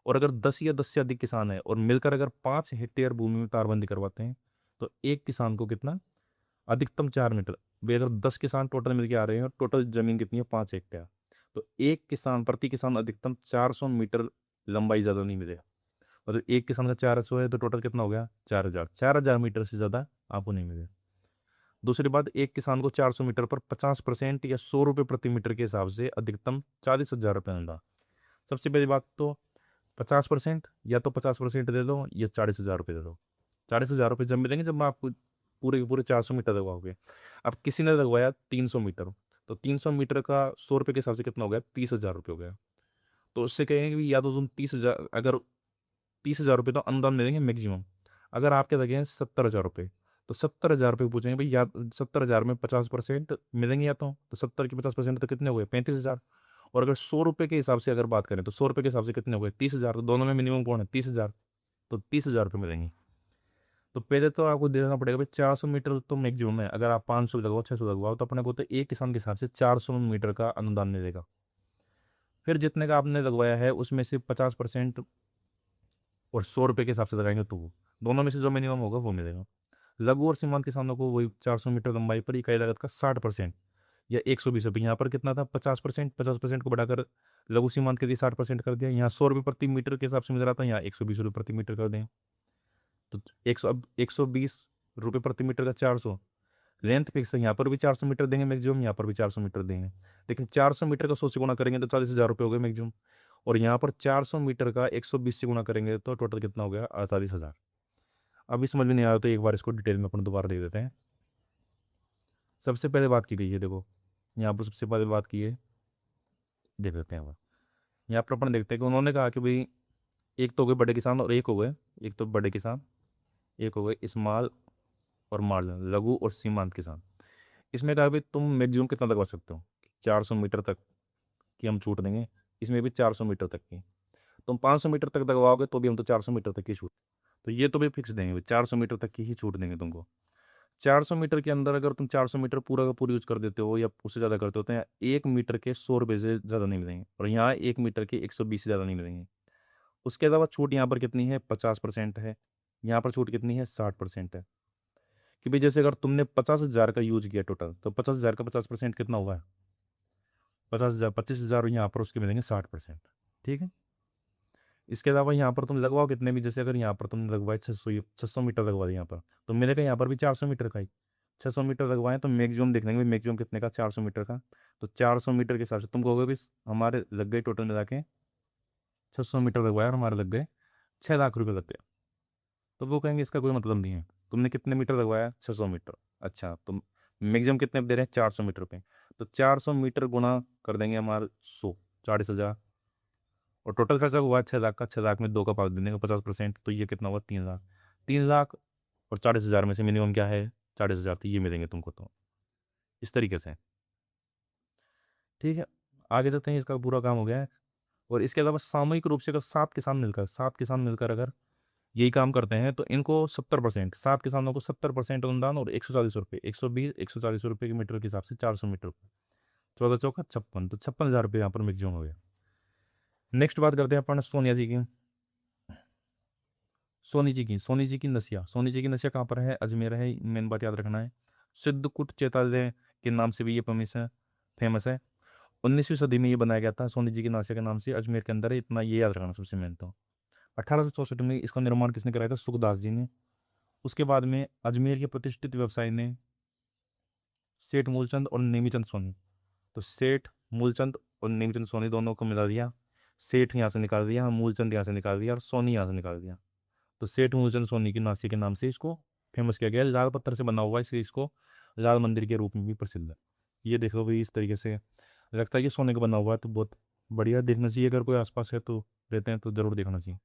और अगर 10 से अधिक किसान है और मिलकर अगर 5 हेक्टेयर भूमि में तारबंदी करवाते हैं तो एक किसान को कितना, अधिकतम 4 मीटर। भाई अगर 10 किसान टोटल मिलकर आ रहे हैं और टोटल जमीन कितनी है 5 हेक्टेयर, तो एक किसान प्रति किसान अधिकतम 400 मीटर लंबाई ज़्यादा नहीं मिलेगा। मतलब एक किसान का 400 है तो टोटल कितना हो गया, 4,000, 4,000 मीटर से ज़्यादा आपको नहीं मिलेगा। दूसरी बात, एक किसान को 400 मीटर पर 50% या 100 रुपये प्रति मीटर के हिसाब से अधिकतम 40,000 रुपये मिलता। सबसे पहली बात तो 50%, या तो 50% दे दो या 40,000 रुपये दे दो। 40,000 रुपये जब मिलेंगे जब आप पूरे के पूरे 400 मीटर लगवाओगे। अब किसी ने लगवाया 300 मीटर, तो 300 मीटर का 100 रुपये के हिसाब से कितना हो गया, 30,000 रुपये हो गया। तो उससे कहेंगे कि या तो तुम 30,000, अगर 30,000 रुपये तो अनुदान मिलेंगे मैक्सिमम। अगर आपके लगे हैं 70,000 रुपये, तो 70,000 रुपये पूछेंगे भाई, या 70,000 में 50% मिलेंगे, या तो 70 के 50% तो कितने हो गए, 35,000। और अगर 100 रुपये के हिसाब से अगर बात करें तो 100 रुपये के हिसाब से कितने हो गए, 30,000। तो दोनों में मिनिमम कौन है, 30,000, तो 30,000 रुपये मिलेंगे। तो पहले तो आपको देना पड़ेगा भाई 400 मीटर तो मैक्सिमम है। अगर आप 500 लगवाओ, 600 लगवाओ, तो अपने को तो एक किसान के हिसाब से 400 मीटर का अनुदान मिलेगा। फिर जितने का आपने लगवाया है उसमें से 50% और 100 रुपये के हिसाब से लगाएंगे तो वो दोनों में से जो मिनिमम होगा वो मिलेगा। लघु और सीमांत किसानों को वही 400 मीटर लंबाई पर इकाई लागत का 60% या 120 रुपये। यहाँ पर कितना था, 50%, 50% को बढ़ाकर लघु सीमांत के लिए 60% कर दिया। यहाँ 100 रुपये प्रति मीटर के हिसाब से मिल रहा था, यहाँ 120 रुपये प्रति मीटर कर दें। तो 100, अब 120 रुपये प्रति मीटर का 400, लेंथ फिक्स है, यहाँ पर भी 400 मीटर देंगे मैक्सिमम, यहाँ पर भी 400 मीटर देंगे। लेकिन 400 मीटर का 100 से गुणा करेंगे तो 40,000 रुपये हो गए मैक्सिमम। और यहाँ पर 400 मीटर का 120 से गुणा करेंगे तो टोटल कितना हो गया, 48,000। अभी समझ में नहीं आया तो एक बार इसको डिटेल में अपन दोबारा देख देते हैं। सबसे पहले बात की गई है, देखो यहाँ पर सबसे पहले बात की है, देख लेते हैं। अब यहाँ पर अपन देखते हैं कि उन्होंने कहा कि भाई एक तो हो गए बड़े किसान और एक हो गए, एक तो बड़े किसान, एक हो गए स्मॉल और मार्जिनल, लघु और सीमांत किसान। इसमें कहा भाई तुम मैक्सिमम कितना लगवा सकते हो, 400 मीटर तक की हम छूट देंगे। इसमें भी 400 मीटर तक की। तुम 500 मीटर तक लगवाओगे तो भी हम तो 400 मीटर तक की छूट, तो ये तो भी फिक्स देंगे, 400 मीटर तक की ही छूट देंगे तुमको। 400 मीटर के अंदर अगर तुम 400 मीटर पूरा का पूरा यूज कर देते हो या उससे ज़्यादा करते हो तो यहाँ 1 मीटर के 100 रुपये से ज़्यादा नहीं मिलेंगे, और यहाँ 1 मीटर के 120 से ज़्यादा नहीं मिलेंगे। उसके अलावा छूट यहाँ पर कितनी है, 50% है। यहाँ पर छूट कितनी है, 60% है। कि भाई जैसे अगर तुमने 50,000 का यूज किया टोटल, तो 50,000 का 50% कितना हुआ है, 50,000, 25,000, यहाँ पर उसके मिलेंगे 60%। ठीक है, इसके अलावा यहाँ पर तुम लगवाओ कितने भी, जैसे अगर यहाँ पर तुमने लगवाए 600 मीटर लगवा दिया यहाँ पर, तो मेरे का यहाँ पर भी 400 मीटर का ही 600 मीटर लगवाएं, तो मैक्सिमम देख लेंगे मैक्सिमम कितने का, 400 मीटर का। तो 400 मीटर के हिसाब से तुम कहोगे भी हमारे लग गए टोटल मिला के 600 मीटर लगवाया और हमारे लग गए 6 लाख रुपये लग गए। तो वो कहेंगे इसका कोई मतलब नहीं है, तुमने कितने मीटर लगवाया, 600 मीटर। अच्छा, तो मैक्सिमम कितने दे रहे हैं, 400 मीटर पे। तो 400 मीटर गुना कर देंगे हमारे 100, 40,000। और टोटल खर्चा हुआ 6 लाख का, 6 लाख में 2 का पावर देने का 50%, तो ये कितना हुआ, 3 लाख। 3 लाख और 40,000 में से मिनिमम क्या है, 40,000, तो ये मिलेंगे तुमको। तो इस तरीके से, ठीक है। आगे चलते हैं, इसका पूरा काम हो गया है। और इसके अलावा सामूहिक रूप से अगर 7 किसान मिलकर अगर यही काम करते हैं, तो इनको 70%, 7 किसानों को 70% अनुदान और 140 रुपये, 140 के मीटर के हिसाब से 400 मीटर पर 14 चौका 56, तो 56,000 रुपये यहाँ पर मैक्सिमम हो गया। नेक्स्ट बात करते हैं अपन सोनिया जी की। सोनी जी की नसिया, सोनी जी की नसिया कहाँ पर है, अजमेर है, मेन बात याद रखना है। सिद्धकूट चैतालय के नाम से भी ये फेमस है। 19वीं सदी में ये बनाया गया था, सोनी जी की नसिया के नाम से, अजमेर के अंदर है, इतना ये याद रखना सबसे मेन। तो 1864 में इसका निर्माण किसने कराया था, सुखदास जी ने। उसके बाद में अजमेर के प्रतिष्ठित व्यवसायी ने सेठ मूलचंद और नेमीचंद सोनी, तो सेठ मूलचंद और नेमीचंद सोनी दोनों को मिला दिया। सेठ यहाँ से निकाल दिया, मूलचंद यहाँ से निकाल दिया और सोनी यहाँ से निकाल दिया। तो सेठ मूलचंद सोनी की नासिक के नाम से इसको फेमस किया गया। लाल पत्थर से बना हुआ है, इसलिए इसको लाल मंदिर के रूप में भी प्रसिद्ध है। ये देखो भाई, इस तरीके से लगता है कि सोने का बना हुआ है, तो बहुत बढ़िया, देखना चाहिए। अगर कोई आसपास है तो रहते हैं तो जरूर देखना चाहिए।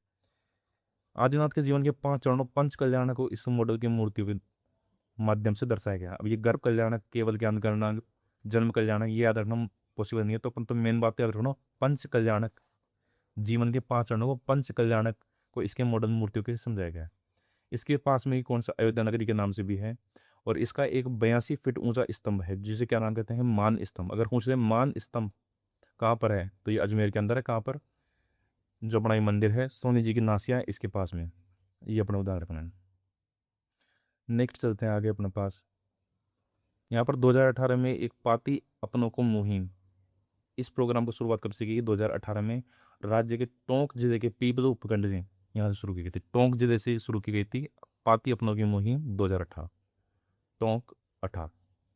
आदिनाथ के जीवन के 5 चरणों पंच कल्याण को इस मॉडल की मूर्ति के माध्यम से दर्शाया गया। अब ये गर्भ कल्याणक, केवल ज्ञान कल्याणक, जन्म कल्याणक, ये याद रखना पॉसिबल नहीं है, तो अपन तो मेन बात याद रखना, पंच कल्याणक, जीवन के 5 चरणों को पंच कल्याणक को इसके मॉडल मूर्तियों के समझाया गया है। इसके पास में ही कौन सा, अयोध्या नगरी के नाम से भी है। और इसका एक 82 फीट ऊंचा स्तंभ है, जिसे क्या नाम कहते हैं, मान स्तंभ। अगर पूछ रहे मान स्तंभ कहाँ पर है, तो ये अजमेर के अंदर है। कहाँ पर, जो अपना ये मंदिर है सोनी जी की नासिया है, इसके पास में। ये अपना उदाहरण रखना है। नेक्स्ट चलते हैं आगे अपने पास। यहाँ पर 2018 में एक पाती अपनों को मुहिम, इस प्रोग्राम को शुरुआत कब से की, 2018 में राज्य के टोंक जिले के पीपलो उपखंड से यहाँ से शुरू की गई थी। टोंक जिले से शुरू की गई थी पाती अपनों की मुहिम 2018, टोंक 18,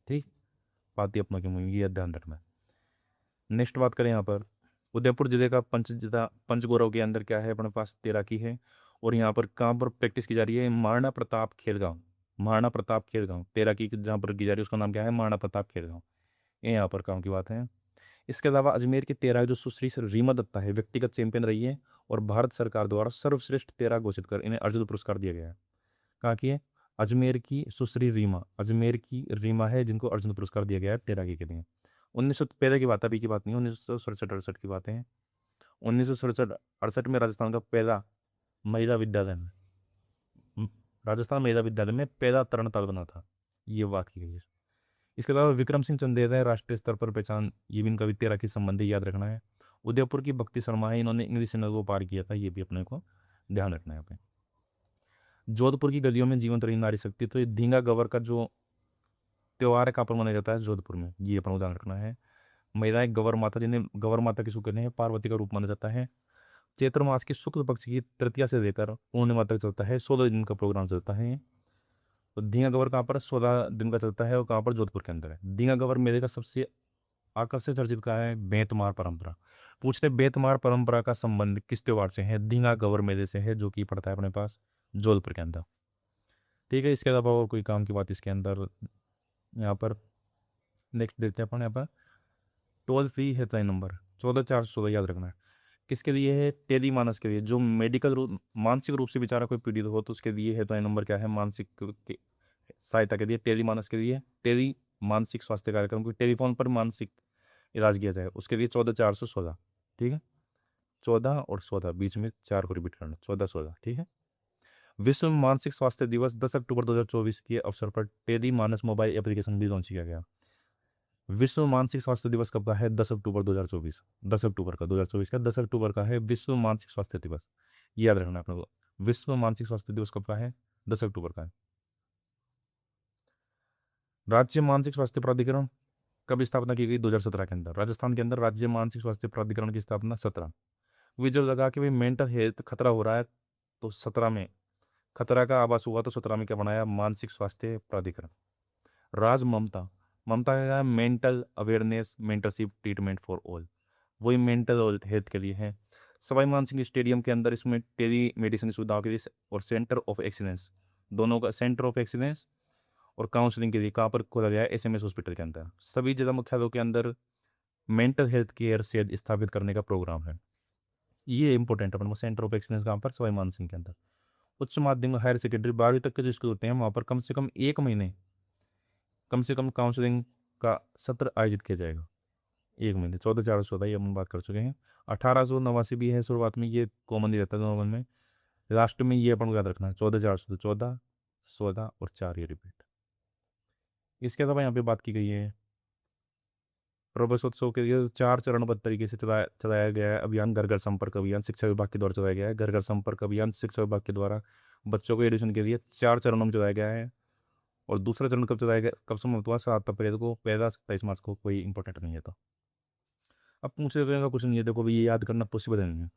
ठीक। पाती अपनों की मुहिम, ये ध्यान रखना है। नेक्स्ट बात करें यहाँ पर, उदयपुर जिले का पंचगौरव के अंदर क्या है अपने पास, तैराकी है। और यहाँ पर कहाँ पर प्रैक्टिस की जा रही है, महाराणा प्रताप खेलगांव, महाराणा प्रताप खेलगांव तैराकी जहाँ पर की जा रही है, उसका नाम क्या है, महाराणा प्रताप खेलगांव। ये यहाँ पर काम की बात है। इसके अलावा अजमेर की तैराक जो सुश्री रीमा दत्ता है, व्यक्तिगत चैंपियन रही है, और भारत सरकार द्वारा सर्वश्रेष्ठ तैराक घोषित कर इन्हें अर्जुन पुरस्कार दिया गया है। कहाँ की है, अजमेर की सुश्री रीमा, अजमेर की रीमा है जिनको अर्जुन पुरस्कार दिया गया है तैराकी के लिए। 1900 पहले की बात है, अभी की बात नहीं है, 1967-68 की बातें हैं। 1967-68 में राजस्थान का पहला महिला विद्यालय में, म, राजस्थान महिला विद्यालय में पहला तरण ताल बना था, ये बात की गई है। इसके अलावा विक्रम सिंह चंदेला है, राष्ट्रीय स्तर पर पहचान, ये भी इनका भी तैराकी संबंधी याद रखना है। उदयपुर की भक्ति शर्मा है, इन्होंने इंग्लिश चैनल को पार किया था, ये भी अपने को ध्यान रखना है। यहाँ पे जोधपुर की गलियों में जीवंत रही नारी शक्ति, तो ये धींगा गवर का जो त्योहार है कहाँ पर मनाया जाता है, जोधपुर में, ये अपना उदाहरण रखना है। महिलाएं गवर माता, जिन्हें गवर माता की शुक्र है, पार्वती का रूप माना जाता है। चैत्र मास की शुक्ल पक्ष की तृतीया से लेकर पूर्णिमा तक चलता है, 16 दिन का प्रोग्राम चलता है। तो धींगा गवर कहाँ पर, 16 दिन का चलता है, और कहाँ पर, जोधपुर के अंदर है। धींगा गवर मेले का सबसे आकर्षक चर्चित का है बेंतमार परंपरा। पूछते बेंतमार परंपरा का संबंध किस त्योहार से है, धींगा गवर मेले से है, जो कि पड़ता है अपने पास जोधपुर के अंदर, ठीक है। इसके अलावा और कोई काम की बात इसके अंदर यहाँ पर नेक्स्ट देखते हैं अपन। यहाँ पर टोल फ्री हेल्पलाइन नंबर 14 416 याद रखना है। किसके लिए है, टेली मानस के लिए, जो मेडिकल रूप, मानसिक रूप से बेचारा कोई पीड़ित हो, तो उसके लिए हेल्पलाइन नंबर क्या है, मानसिक सहायता के लिए टेली मानस के लिए, टेली मानसिक स्वास्थ्य कार्यक्रम को टेलीफोन पर मानसिक इलाज किया जाए, उसके लिए 14 416, ठीक है। 14 और 16 बीच में 4 को रिपीट करना, 14 16, ठीक है। विश्व मानसिक स्वास्थ्य दिवस 10 अक्टूबर 2024 के अवसर पर टेली मानस मोबाइल एप्लीकेशन भी लॉन्च किया गया। विश्व मानसिक स्वास्थ्य दिवस कब का है, 10 अक्टूबर 2024, 10 अक्टूबर का 2024 का 10 अक्टूबर का है विश्व मानसिक स्वास्थ्य दिवस, याद रखना अपने को। विश्व मानसिक स्वास्थ्य दिवस कब का है, 10 अक्टूबर का है। राज्य मानसिक स्वास्थ्य प्राधिकरण कब स्थापना की गई, 2017 के अंदर। राजस्थान के अंदर राज्य मानसिक स्वास्थ्य प्राधिकरण की स्थापना 17, विजुअल लगा कि भाई मेंटल हेल्थ खतरा हो रहा है, तो 17 में खतरा का आभास हुआ, तो 17 में क्या बनाया, मानसिक स्वास्थ्य प्राधिकरण। राज ममता, ममता का क्या है, mental awareness mentorship treatment for all, वही मेंटल हेल्थ के लिए है। सवाई मानसिंह स्टेडियम के अंदर इसमें टेली मेडिसिन सुविधाओं के लिए और सेंटर ऑफ एक्सीलेंस, दोनों का सेंटर ऑफ एक्सीलेंस और काउंसलिंग के लिए कहाँ पर खोला गया है, एसएमएस हॉस्पिटल के अंदर। सभी जिला मुख्यालयों के अंदर मेंटल हेल्थ केयर सेल स्थापित करने का प्रोग्राम है। ये इंपॉर्टेंट है अपने सेंटर ऑफ एक्सीलेंस कहाँ पर, सवाई मानसिंह के अंदर। उच्च माध्यमिक हायर सेकेंडरी 12वीं तक के जो स्कूल होते हैं वहाँ पर कम से कम 1 महीने कम से कम काउंसलिंग का सत्र आयोजित किया जाएगा। 1 महीने, 14/4/14 ये हम बात कर चुके हैं। 1889 भी है शुरुआत में, ये कॉमन ही रहता है नॉर्मल में। लास्ट में ये अपन को याद रखना है, 14/4/14, 14 और 4 ये रिपीट। इसके अलावा यहाँ पे बात की गई है प्रवेशोत्सव के लिए 4 चरणबद्ध तरीके से चलाया चलाया गया है अभियान। घर घर संपर्क अभियान शिक्षा विभाग के द्वारा चलाया गया है। घर घर संपर्क अभियान शिक्षा विभाग के द्वारा बच्चों को एडमिशन के लिए 4 चरणों में चलाया गया है। और दूसरा चरण कब चलाया गया, कब समाप्त हुआ, 7 अप्रैल को, पहला 27 मार्च को। कोई इंपॉर्टेंट नहीं है। तो अब पूछ रहे हैं कुछ नहीं है, देखो भाई ये याद करना पॉसिबल नहीं है।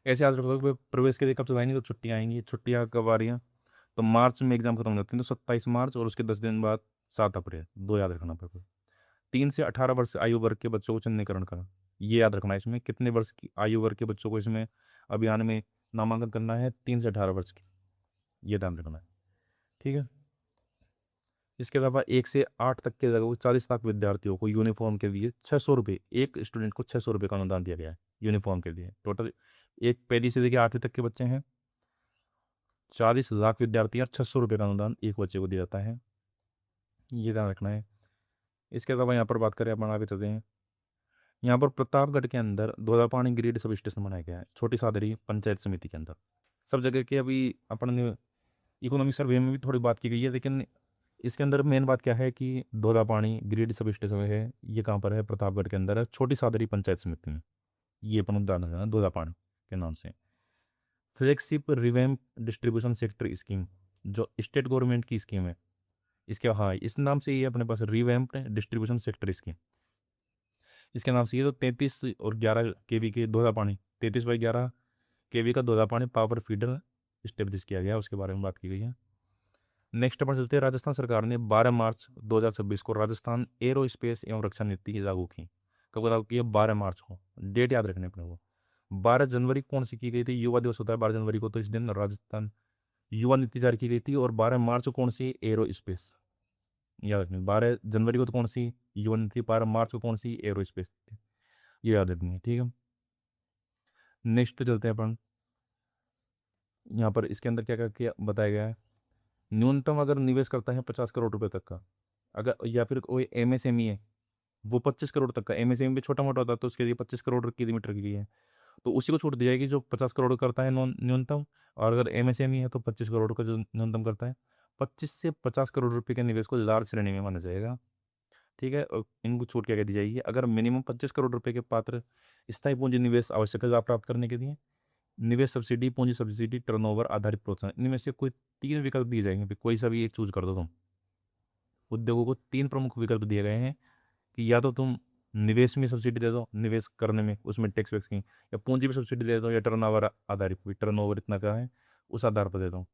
ऐसे याद रखो कि प्रवेश के लिए कब चलाएंगे, तो छुट्टियाँ आएंगी। छुट्टियाँ कब आ रही हैं, तो मार्च में एग्जाम खत्म हो जाते हैं, तो 27 मार्च और उसके 10 दिन बाद 7 अप्रैल, दो याद रखना पेपर। 3 से 18 वर्ष आयु वर्ग के बच्चों को चिन्हीकरण करना, ये याद रखना है। इसमें कितने वर्ष की आयु वर्ग के बच्चों को इसमें अभियान में नामांकन करना है, 3 से 18 वर्ष की, ये ध्यान रखना है। ठीक है। इसके अलावा 1 से 8 तक के लगभग 40 लाख विद्यार्थियों को यूनिफॉर्म के लिए 600 रुपये, एक स्टूडेंट को 600 रुपये का अनुदान दिया गया है यूनिफॉर्म के लिए। टोटल एक पहली से लेकर 8वीं तक के बच्चे हैं, 40 लाख विद्यार्थी और 600 रुपये का अनुदान एक बच्चे को दिया जाता है, ये ध्यान रखना है। इसके अलावा यहाँ पर बात करें, अपन आगे चलते हैं। यहाँ पर प्रतापगढ़ के अंदर धौलापानी ग्रिड सब स्टेशन बनाया गया है, छोटी सादरी पंचायत समिति के अंदर। सब जगह की अभी अपन ने इकोनॉमिक सर्वे में भी थोड़ी बात की गई है, लेकिन इसके अंदर मेन बात क्या है कि धौलापानी ग्रिड सब स्टेशन है, ये कहाँ पर है, प्रतापगढ़ के अंदर है, छोटी सादरी पंचायत समिति में। ये अपन उदाहरण है धौलापानी के नाम से। Flagship revamp distribution sector scheme, जो स्टेट गवर्नमेंट की स्कीम है, इसके हाँ इस नाम से ये अपने पास रिवैम्प डिस्ट्रीब्यूशन सेक्टर स्कीम, इसके नाम से। ये तो 33 और 11 kV के धौलापानी, 33/11 kV का धौलापानी पावर फीडर स्टेब्लिश किया गया, उसके बारे में बात की गई है। नेक्स्ट अपन चलते हैं, राजस्थान सरकार ने 12 मार्च 2026 को राजस्थान एरो स्पेस एवं रक्षा नीति लागू की। कब लागू की है, 12 मार्च को। डेट याद रखने अपने को। 12 जनवरी कौन सी की गई थी, युवा दिवस होता है 12 जनवरी को, तो इस दिन राजस्थान युवा नीति जारी की गई थी। और 12 मार्च को कौन सी, एरो स्पेस, याद रखनी। 12 जनवरी को तो कौन सी, युवा नीति, 12 मार्च को कौन सी, एरो स्पेस थी, ये याद रखनी है। ठीक है। नेक्स्ट चलते हैं अपन, यहाँ पर इसके अंदर क्या क्या क्या बताया गया है। न्यूनतम अगर निवेश करता है 50 करोड़ रुपए तक का, अगर या फिर कोई एमएसएमई है, वो 25 करोड़ तक का। एमएसएमई भी छोटा मोटा होता है, तो उसके लिए 25 करोड़ की लिमिट रखी गई है, तो उसी को छूट दी जाएगी जो 50 करोड़ करता है न्यूनतम। और अगर एमएसएमई है तो 25 करोड़ का जो न्यूनतम करता है। 25 से 50 करोड़ रुपए के निवेश को लार्ज श्रेणी में माना जाएगा। ठीक है। और इनको छूट क्या दी जाएगी, अगर मिनिमम 25 करोड़ रुपए के पात्र स्थायी पूंजी निवेश आवश्यकता प्राप्त करने के लिए, निवेश सब्सिडी, पूंजी सब्सिडी, टर्नओवर आधारित प्रोत्साहन, इनमें से कोई 3 विकल्प दिए जाएंगे, कोई सा भी एक चूज कर दो तुम। उद्योगों को 3 प्रमुख विकल्प दिए गए हैं कि या तो तुम निवेश में सब्सिडी दे दो, निवेश करने में उसमें टैक्स वैक्स की, या पूंजी में सब्सिडी दे दो, या टर्नओवर आधारित, टर्नओवर इतना का है उस आधार पर दे दो।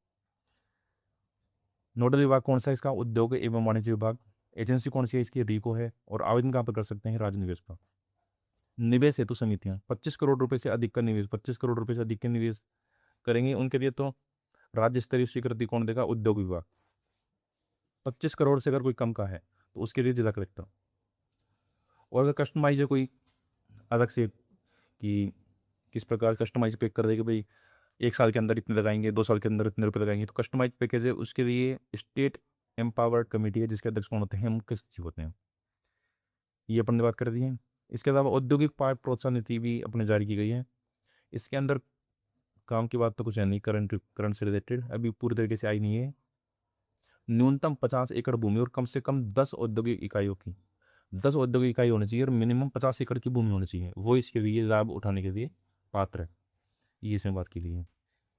नोडल विभाग कौन सा है इसका, उद्योग एवं वाणिज्य विभाग। एजेंसी कौन सी है इसकी, रीको है। और आवेदन कहाँ पर कर सकते हैं, राज्य निवेश पर। निवेश हेतु समितियां, 25 करोड़ रुपए से अधिक का निवेश, 25 करोड़ रुपए से अधिक के निवेश करेंगे उनके लिए तो राज्य स्तरीय स्वीकृति कौन देगा, उद्योग विभाग। 25 करोड़ से अगर कोई कम का है तो उसके लिए जिला कलेक्टर। और अगर कस्टमाइज है कोई अलग से कि किस प्रकार कस्टमाइज पैक कर देगा, भाई 1 साल के अंदर इतने लगाएंगे, 2 साल के अंदर इतने रुपए लगाएंगे, तो कस्टमाइज पैकेज है, उसके लिए स्टेट एम्पावर्ड कमेटी है, जिसके अध्यक्ष कौन होते हैं, मुख्य सचिव होते हैं। ये अपन ने बात कर दी है। इसके अलावा औद्योगिक पार्क प्रोत्साहन नीति भी अपने जारी की गई है। इसके अंदर काम की बात तो कुछ है नहीं, करंट से रिलेटेड अभी पूरी तरीके से आई नहीं है। न्यूनतम 50 एकड़ भूमि और कम से कम 10 औद्योगिक इकाई होनी चाहिए, और मिनिमम 50 एकड़ की भूमि होनी चाहिए, वो इसके लिए लाभ उठाने के लिए पात्र है, ये इसमें बात की गई है।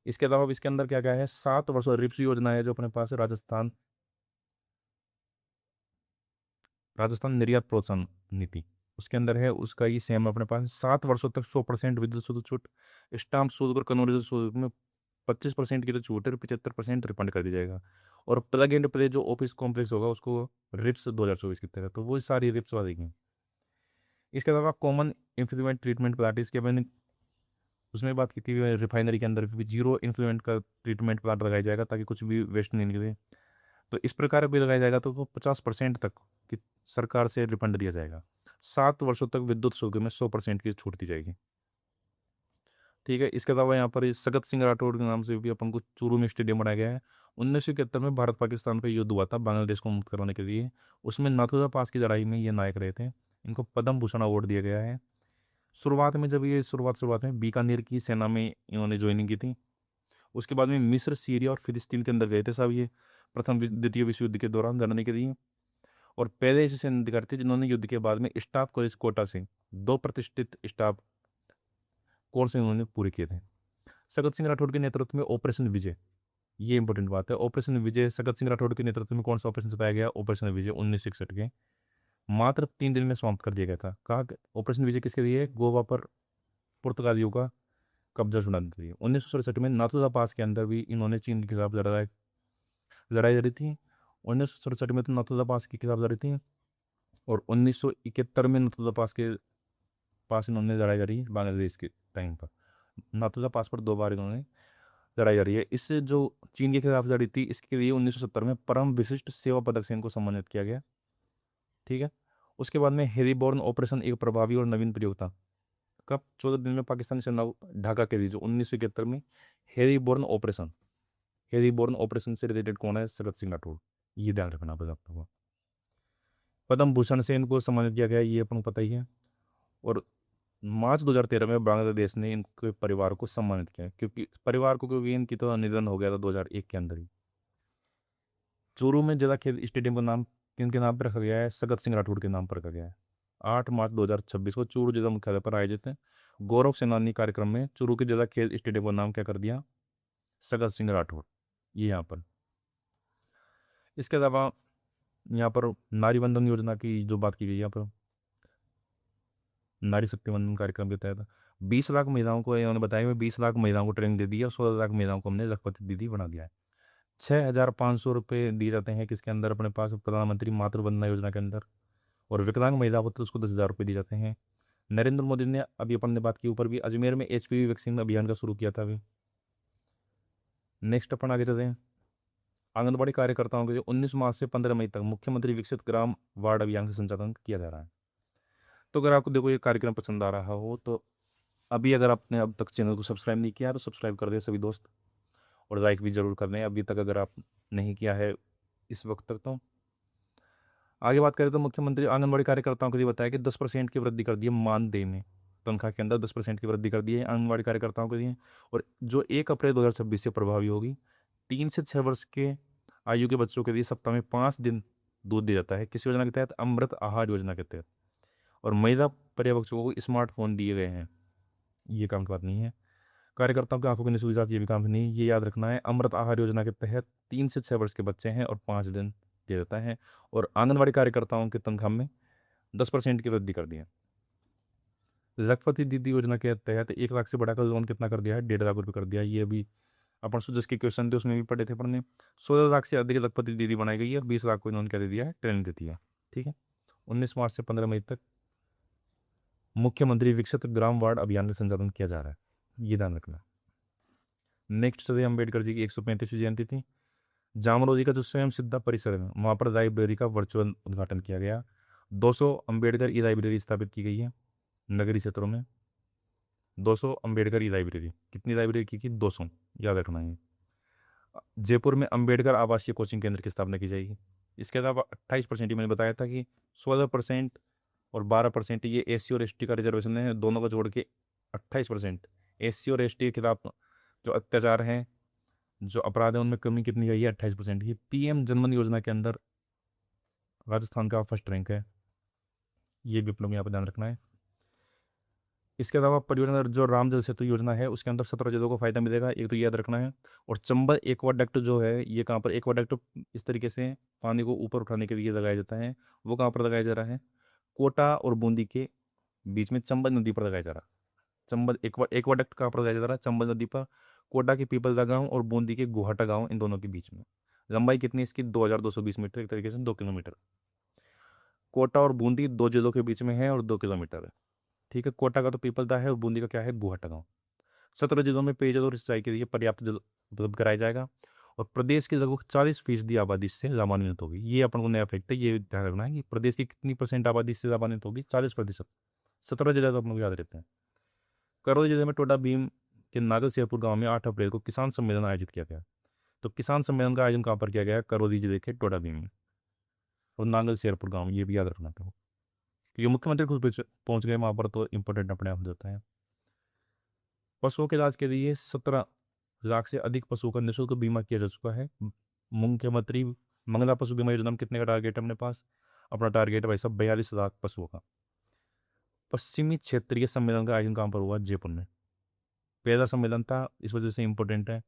इसके अलावा इसके अंदर क्या क्या है, 7 वर्ष रिप्स योजना है जो अपने पास है, राजस्थान निर्यात प्रोत्साहन नीति, उसके अंदर है उसका ही सेम अपने पास 7 वर्षों तक 100% विद्युत शुल्क छूट, स्टाम्प शुल्क और कन्वर्जन शुल्क में 25% की तो छूट है, 75% रिफंड कर दिया जाएगा। और प्लग एंड प्ले जो ऑफिस कॉम्प्लेक्स होगा उसको रिप्स 2024 की तरह, तो वो सारी रिप्स वाली। इसके अलावा कॉमन इन्फ्लुएंट ट्रीटमेंट प्लांट, इसके मैंने उसमें बात की थी, रिफाइनरी के अंदर भी जीरो इन्फ्लुएंट का ट्रीटमेंट प्लांट लगाया जाएगा ताकि कुछ भी वेस्ट नहीं निकले। तो इस प्रकार भी लगाया जाएगा तो वो 50% तक की सरकार से रिफंड दिया जाएगा। 7 वर्षों तक विद्युत शुल्क में 100% की छूट दी जाएगी। ठीक है। इसके अलावा यहाँ पर सगत सिंह राठौड़ के नाम से भी अपन को चूरू में स्टेडियम बनाया गया है। 1971 में भारत पाकिस्तान पे युद्ध हुआ था बांग्लादेश को मुक्त कराने के लिए, उसमें नाथुला पास की लड़ाई में ये नायक रहे थे। इनको पद्म भूषण अवार्ड दिया गया है। शुरुआत में जब ये शुरुआत में बीकानेर की सेना में इन्होंने ज्वाइनिंग की थी। उसके बाद में मिस्र, सीरिया और फिलिस्तीन के अंदर गए थे सब ये द्वितीय विश्व युद्ध के दौरान लड़ने के लिए। और पहले ऐसे सैन्य अधिकारी थे जिन्होंने युद्ध के बाद में स्टाफ कॉलेज कोटा से 2 प्रतिष्ठित स्टाफ कोर्स इन्होंने पूरे किए थे। सगत सिंह राठौड़ के नेतृत्व में ऑपरेशन विजय, ये इंपॉर्टेंट बात है, ऑपरेशन विजय सगत सिंह राठौड़ के नेतृत्व में कौन सा ऑपरेशन चलाया गया? ऑपरेशन विजय 1961 के मात्र 3 दिन में समाप्त कर दिया गया था। कहा ऑपरेशन विजय किसके लिए? गोवा पर पुर्तगालियों का कब्जा छुड़ाने के लिए। 1967 में नाथुला पास के अंदर भी इन्होंने चीन के खिलाफ लड़ाई लड़ी थी। 1967 में तो नाथुला पास के खिलाफ लड़ी थी, और 1971 में नाथुला पास इन्होंने लड़ाई करी बांग्लादेश के टाइम पर। नाथुला पास पर 2 बार इन्होंने लड़ाई करी है। इससे जो चीन के खिलाफ लड़ी थी इसके लिए 1970 में परम विशिष्ट सेवा पदक से इनको सम्मानित किया गया। ठीक है। उसके बाद में हेरीबॉर्न ऑपरेशन एक प्रभावी और नवीन प्रयोग था। कब? 14 दिन में पाकिस्तानी सेना ढाका के लिए जो 1971 में हेरीबॉर्न ऑपरेशन से रिलेटेड कौन है? सगत सिंह राठौड़। ये ध्यान रखना पड़ेगा आपको। पद्म भूषण से इनको सम्मानित किया गया, ये अपन को पता ही है। और मार्च 2013 में बांग्लादेश ने इनके परिवार को सम्मानित किया, क्योंकि इनकी तो निधन हो गया था 2001 के अंदर ही। चूरू में जिला खेल स्टेडियम का नाम किनके नाम पर रखा गया है? सगत सिंह राठौड़ के नाम पर रखा गया है। 8 मार्च 2026 को चूरू जिला मुख्यालय पर आयोजित है गौरव सेनानी कार्यक्रम में चूरू के जिला खेल स्टेडियम का नाम क्या कर दिया? सगत सिंह राठौड़। ये यहाँ पर। इसके अलावा यहाँ पर नारी वंदन योजना की जो बात की गई, यहाँ पर नारी शक्ति वंदन कार्यक्रम के तहत 20 लाख महिलाओं को, इन्होंने बताया कि 20 लाख महिलाओं को ट्रेनिंग दे दी है और 16 लाख महिलाओं को हमने लखपति दीदी बना दिया है। 6,500 रुपये दिए जाते हैं किसके अंदर? अपने पास प्रधानमंत्री मातृ वंदना योजना के अंदर। और विकलांग महिला हो तो उसको 10,000 रुपये दिए जाते हैं। नरेंद्र मोदी ने, अभी अपन ने बात की ऊपर भी, अजमेर में HPV वैक्सीन अभियान का शुरू किया था अभी। नेक्स्ट अपन आगे चलते हैं। आंगनबाड़ी कार्यकर्ताओं के लिए 19 मार्च से 15 मई तक मुख्यमंत्री विकसित ग्राम वार्ड अभियान का संचालन किया जा रहा है। तो अगर आपको देखो ये कार्यक्रम पसंद आ रहा हो तो अभी अगर आपने अब तक चैनल को सब्सक्राइब नहीं किया तो सब्सक्राइब कर दे सभी दोस्त, और लाइक भी ज़रूर कर दें अभी तक अगर आप नहीं किया है इस वक्त तक। तो आगे बात करें तो मुख्यमंत्री आंगनबाड़ी कार्यकर्ताओं के लिए बताया कि 10% की वृद्धि कर दी है मानदेय में, तनख्वाह के अंदर 10% की वृद्धि कर दी है आंगनबाड़ी कार्यकर्ताओं के लिए, और जो 1 अप्रैल 2026 से प्रभावी होगी। 3 से 6 वर्ष के आयु के बच्चों के लिए सप्ताह में 5 दिन दूध दिया जाता है। किस योजना के तहत? अमृत आहार योजना के तहत। और महिला पर्यवेक्षकों को स्मार्टफोन दिए गए हैं। ये काम की बात नहीं है। कार्यकर्ताओं की आंखों की निःसुविधा, ये भी काम नहीं, ये याद रखना है। अमृत आहार योजना के तहत 3 से 6 वर्ष के बच्चे हैं और 5 दिन दिया जाता है। और आंगनबाड़ी कार्यकर्ताओं की तनख्वाह में 10% की वृद्धि कर दी है। लखपति दीदी योजना के तहत 1 लाख से बढ़ाकर लोन कितना कर दिया है? 1.5 लाख रुपये कर दिया है। ये भी अपन सुजस के क्वेश्चन थे उसमें भी पढ़े थे पढ़ने। 16 लाख से अधिक लखपति दीदी बनाई गई है और 20 लाख को इन्होंने क्या दे दिया है? ट्रेनिंग देती है। ठीक है। 19 मार्च से 15 मई तक मुख्यमंत्री विकसित ग्राम वार्ड अभियान का संचालन किया जा रहा है, ये ध्यान रखना। नेक्स्ट चलिए, अम्बेडकर जी की 135वीं जयंती थी। जामरोली का जो स्वयं सिद्धा परिसर है वहाँ पर लाइब्रेरी का वर्चुअल उद्घाटन किया गया। 200 अम्बेडकर ई लाइब्रेरी स्थापित की गई है नगरीय क्षेत्रों में। 200 अम्बेडकर ई लाइब्रेरी, कितनी लाइब्रेरी की? 200, याद रखना है। जयपुर में अम्बेडकर आवासीय कोचिंग केंद्र की स्थापना की जाएगी। इसके अलावा 28% ही मैंने बताया था कि 16% और 12% ये SC और ST का रिजर्वेशन है, दोनों को जोड़ के 28%। SC और ST के खिलाफ जो अत्याचार हैं, जो अपराध है, उनमें कमी कितनी गई है? 28% की। PM जनमन योजना के अंदर राजस्थान का फर्स्ट रैंक है, ये भी अपने यहाँ पर ध्यान रखना है। इसके अलावा परियोजना जो राम जल सेतु योजना है उसके अंदर 17 जिलों को फायदा मिलेगा, एक तो याद रखना है। और चंबल एक्वाडक्ट जो है, ये कहाँ पर? एक्वाडक्ट इस तरीके से पानी को ऊपर उठाने के लिए लगाया जाता है, वो कहाँ पर लगाया जा रहा है? कोटा और बूंदी के बीच में चंबल नदी पर लगाया जा रहा। चंबल एक्वाडक्ट कहाँ पर लगाया जा रहा है? चंबल नदी पर, कोटा के पीपलदा गांव और बूंदी के गुहाटा गांव, इन दोनों के बीच में। लंबाई कितनी है इसकी? 2220 मीटर, एक तरीके से 2 किलोमीटर। कोटा और बूंदी दो जिलों के बीच में है और 2 किलोमीटर है। ठीक है, कोटा का तो पीपलदा है और बूंदी का क्या है? गुहाटा गांव। 17 जिलों में पेयजल और सिंचाई के लिए पर्याप्त जल उपलब्ध कराया जाएगा और प्रदेश की लगभग 40% आबादी इससे लाभान्वित होगी। ये अपन को नया फैक्ट है, ये ध्यान रखना है कि प्रदेश की कितनी परसेंट आबादी इससे लाभान्वित होगी? 40%। 17 जिले तो अपन को याद रहते हैं। करौली जिले में टोडा भीम के नागल शेरपुर गांव में 8 अप्रैल को किसान सम्मेलन आयोजित किया गया। तो किसान सम्मेलन का आयोजन कहाँ पर किया गया है? करौली जिले के टोडा भीम में और नागल शेरपुर गांव, ये भी याद रखना था। क्योंकि मुख्यमंत्री खुद पहुंच गए वहां पर, तो इंपॉर्टेंट अपने आप हो जाता है। पशुओं के इलाज के लिए 17 लाख से अधिक पशुओं का निःशुल्क बीमा किया जा चुका है। मुख्यमंत्री मंगला पशु बीमा योजना में कितने का टारगेट है अपने पास? अपना टारगेट है भाई साहब 42 लाख पशुओं का। पश्चिमी क्षेत्रीय सम्मेलन का आयोजन कहाँ पर हुआ? जयपुर में। पहला सम्मेलन था, इस वजह से इंपॉर्टेंट है।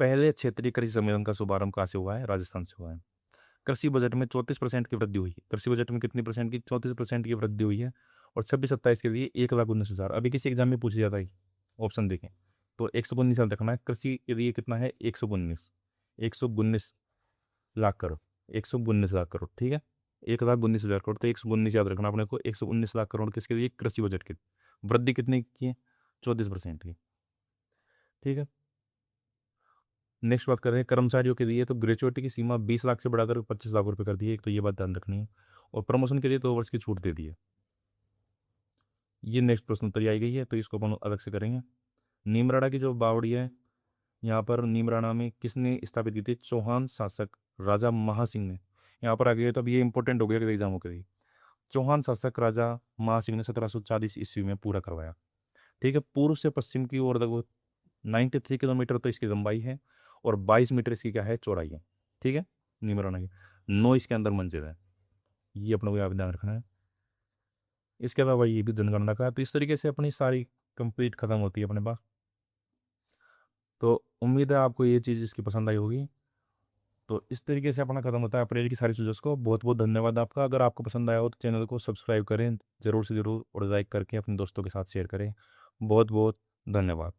पहले क्षेत्रीय कृषि सम्मेलन का शुभारंभ कहाँ से हुआ है? राजस्थान से हुआ है। कृषि बजट में 34% की वृद्धि हुई है। कृषि बजट में कितनी परसेंट की? 34% की वृद्धि हुई है। और 26-27 के लिए 1,19,000। अभी किसी एग्जाम में पूछा जाता है, ऑप्शन देखें तो 119 याद रखना है। कृषि के लिए कितना है? 119 लाख करोड़, 119 लाख करोड़। ठीक है, 1,19,000 करोड़, तो 119 याद रखना अपने को। 119 लाख करोड़ किसके लिए? कृषि बजट की। वृद्धि कितनी की है? 34% की। ठीक है, नेक्स्ट बात कर रहे हैं कर्मचारियों के लिए। तो ग्रेचुइटी की सीमा 20 लाख से बढ़ाकर 25 लाख रुपए कर दी है, एक तो ये बात ध्यान रखनी है। और प्रमोशन के लिए 2 वर्ष की छूट दे दी है। ये नेक्स्ट प्रश्न उत्तर आई गई है, तो इसको अपन अलग से करेंगे। नीमराणा की जो बावड़ी है, यहाँ पर नीमराणा में किसने स्थापित की थी? चौहान शासक राजा महासिंह ने। यहाँ पर आ गए तो अब ये इंपॉर्टेंट हो गया कि एग्जामों के लिए। चौहान शासक राजा महासिंह ने 1740 ईस्वी में पूरा करवाया। ठीक है, पूर्व से पश्चिम की ओर लगभग 93 किलोमीटर तो इसकी लंबाई है और 22 मीटर इसकी क्या है? चौड़ाई है। ठीक है, नीमराणा की 9 इसके अंदर मंजिल है, ये अपने को यहाँ पे ध्यान रखना है। इसके अलावा ये भी जनगणना का है। तो इस तरीके से अपनी सारी कंप्लीट खत्म होती है अपने पास। तो उम्मीद है आपको ये चीज़ इसकी पसंद आई होगी। तो इस तरीके से अपना खत्म होता है अप्रैल की सारी चीज़ों को। बहुत बहुत धन्यवाद आपका। अगर आपको पसंद आया हो तो चैनल को सब्सक्राइब करें ज़रूर से ज़रूर और लाइक करके अपने दोस्तों के साथ शेयर करें। बहुत बहुत धन्यवाद।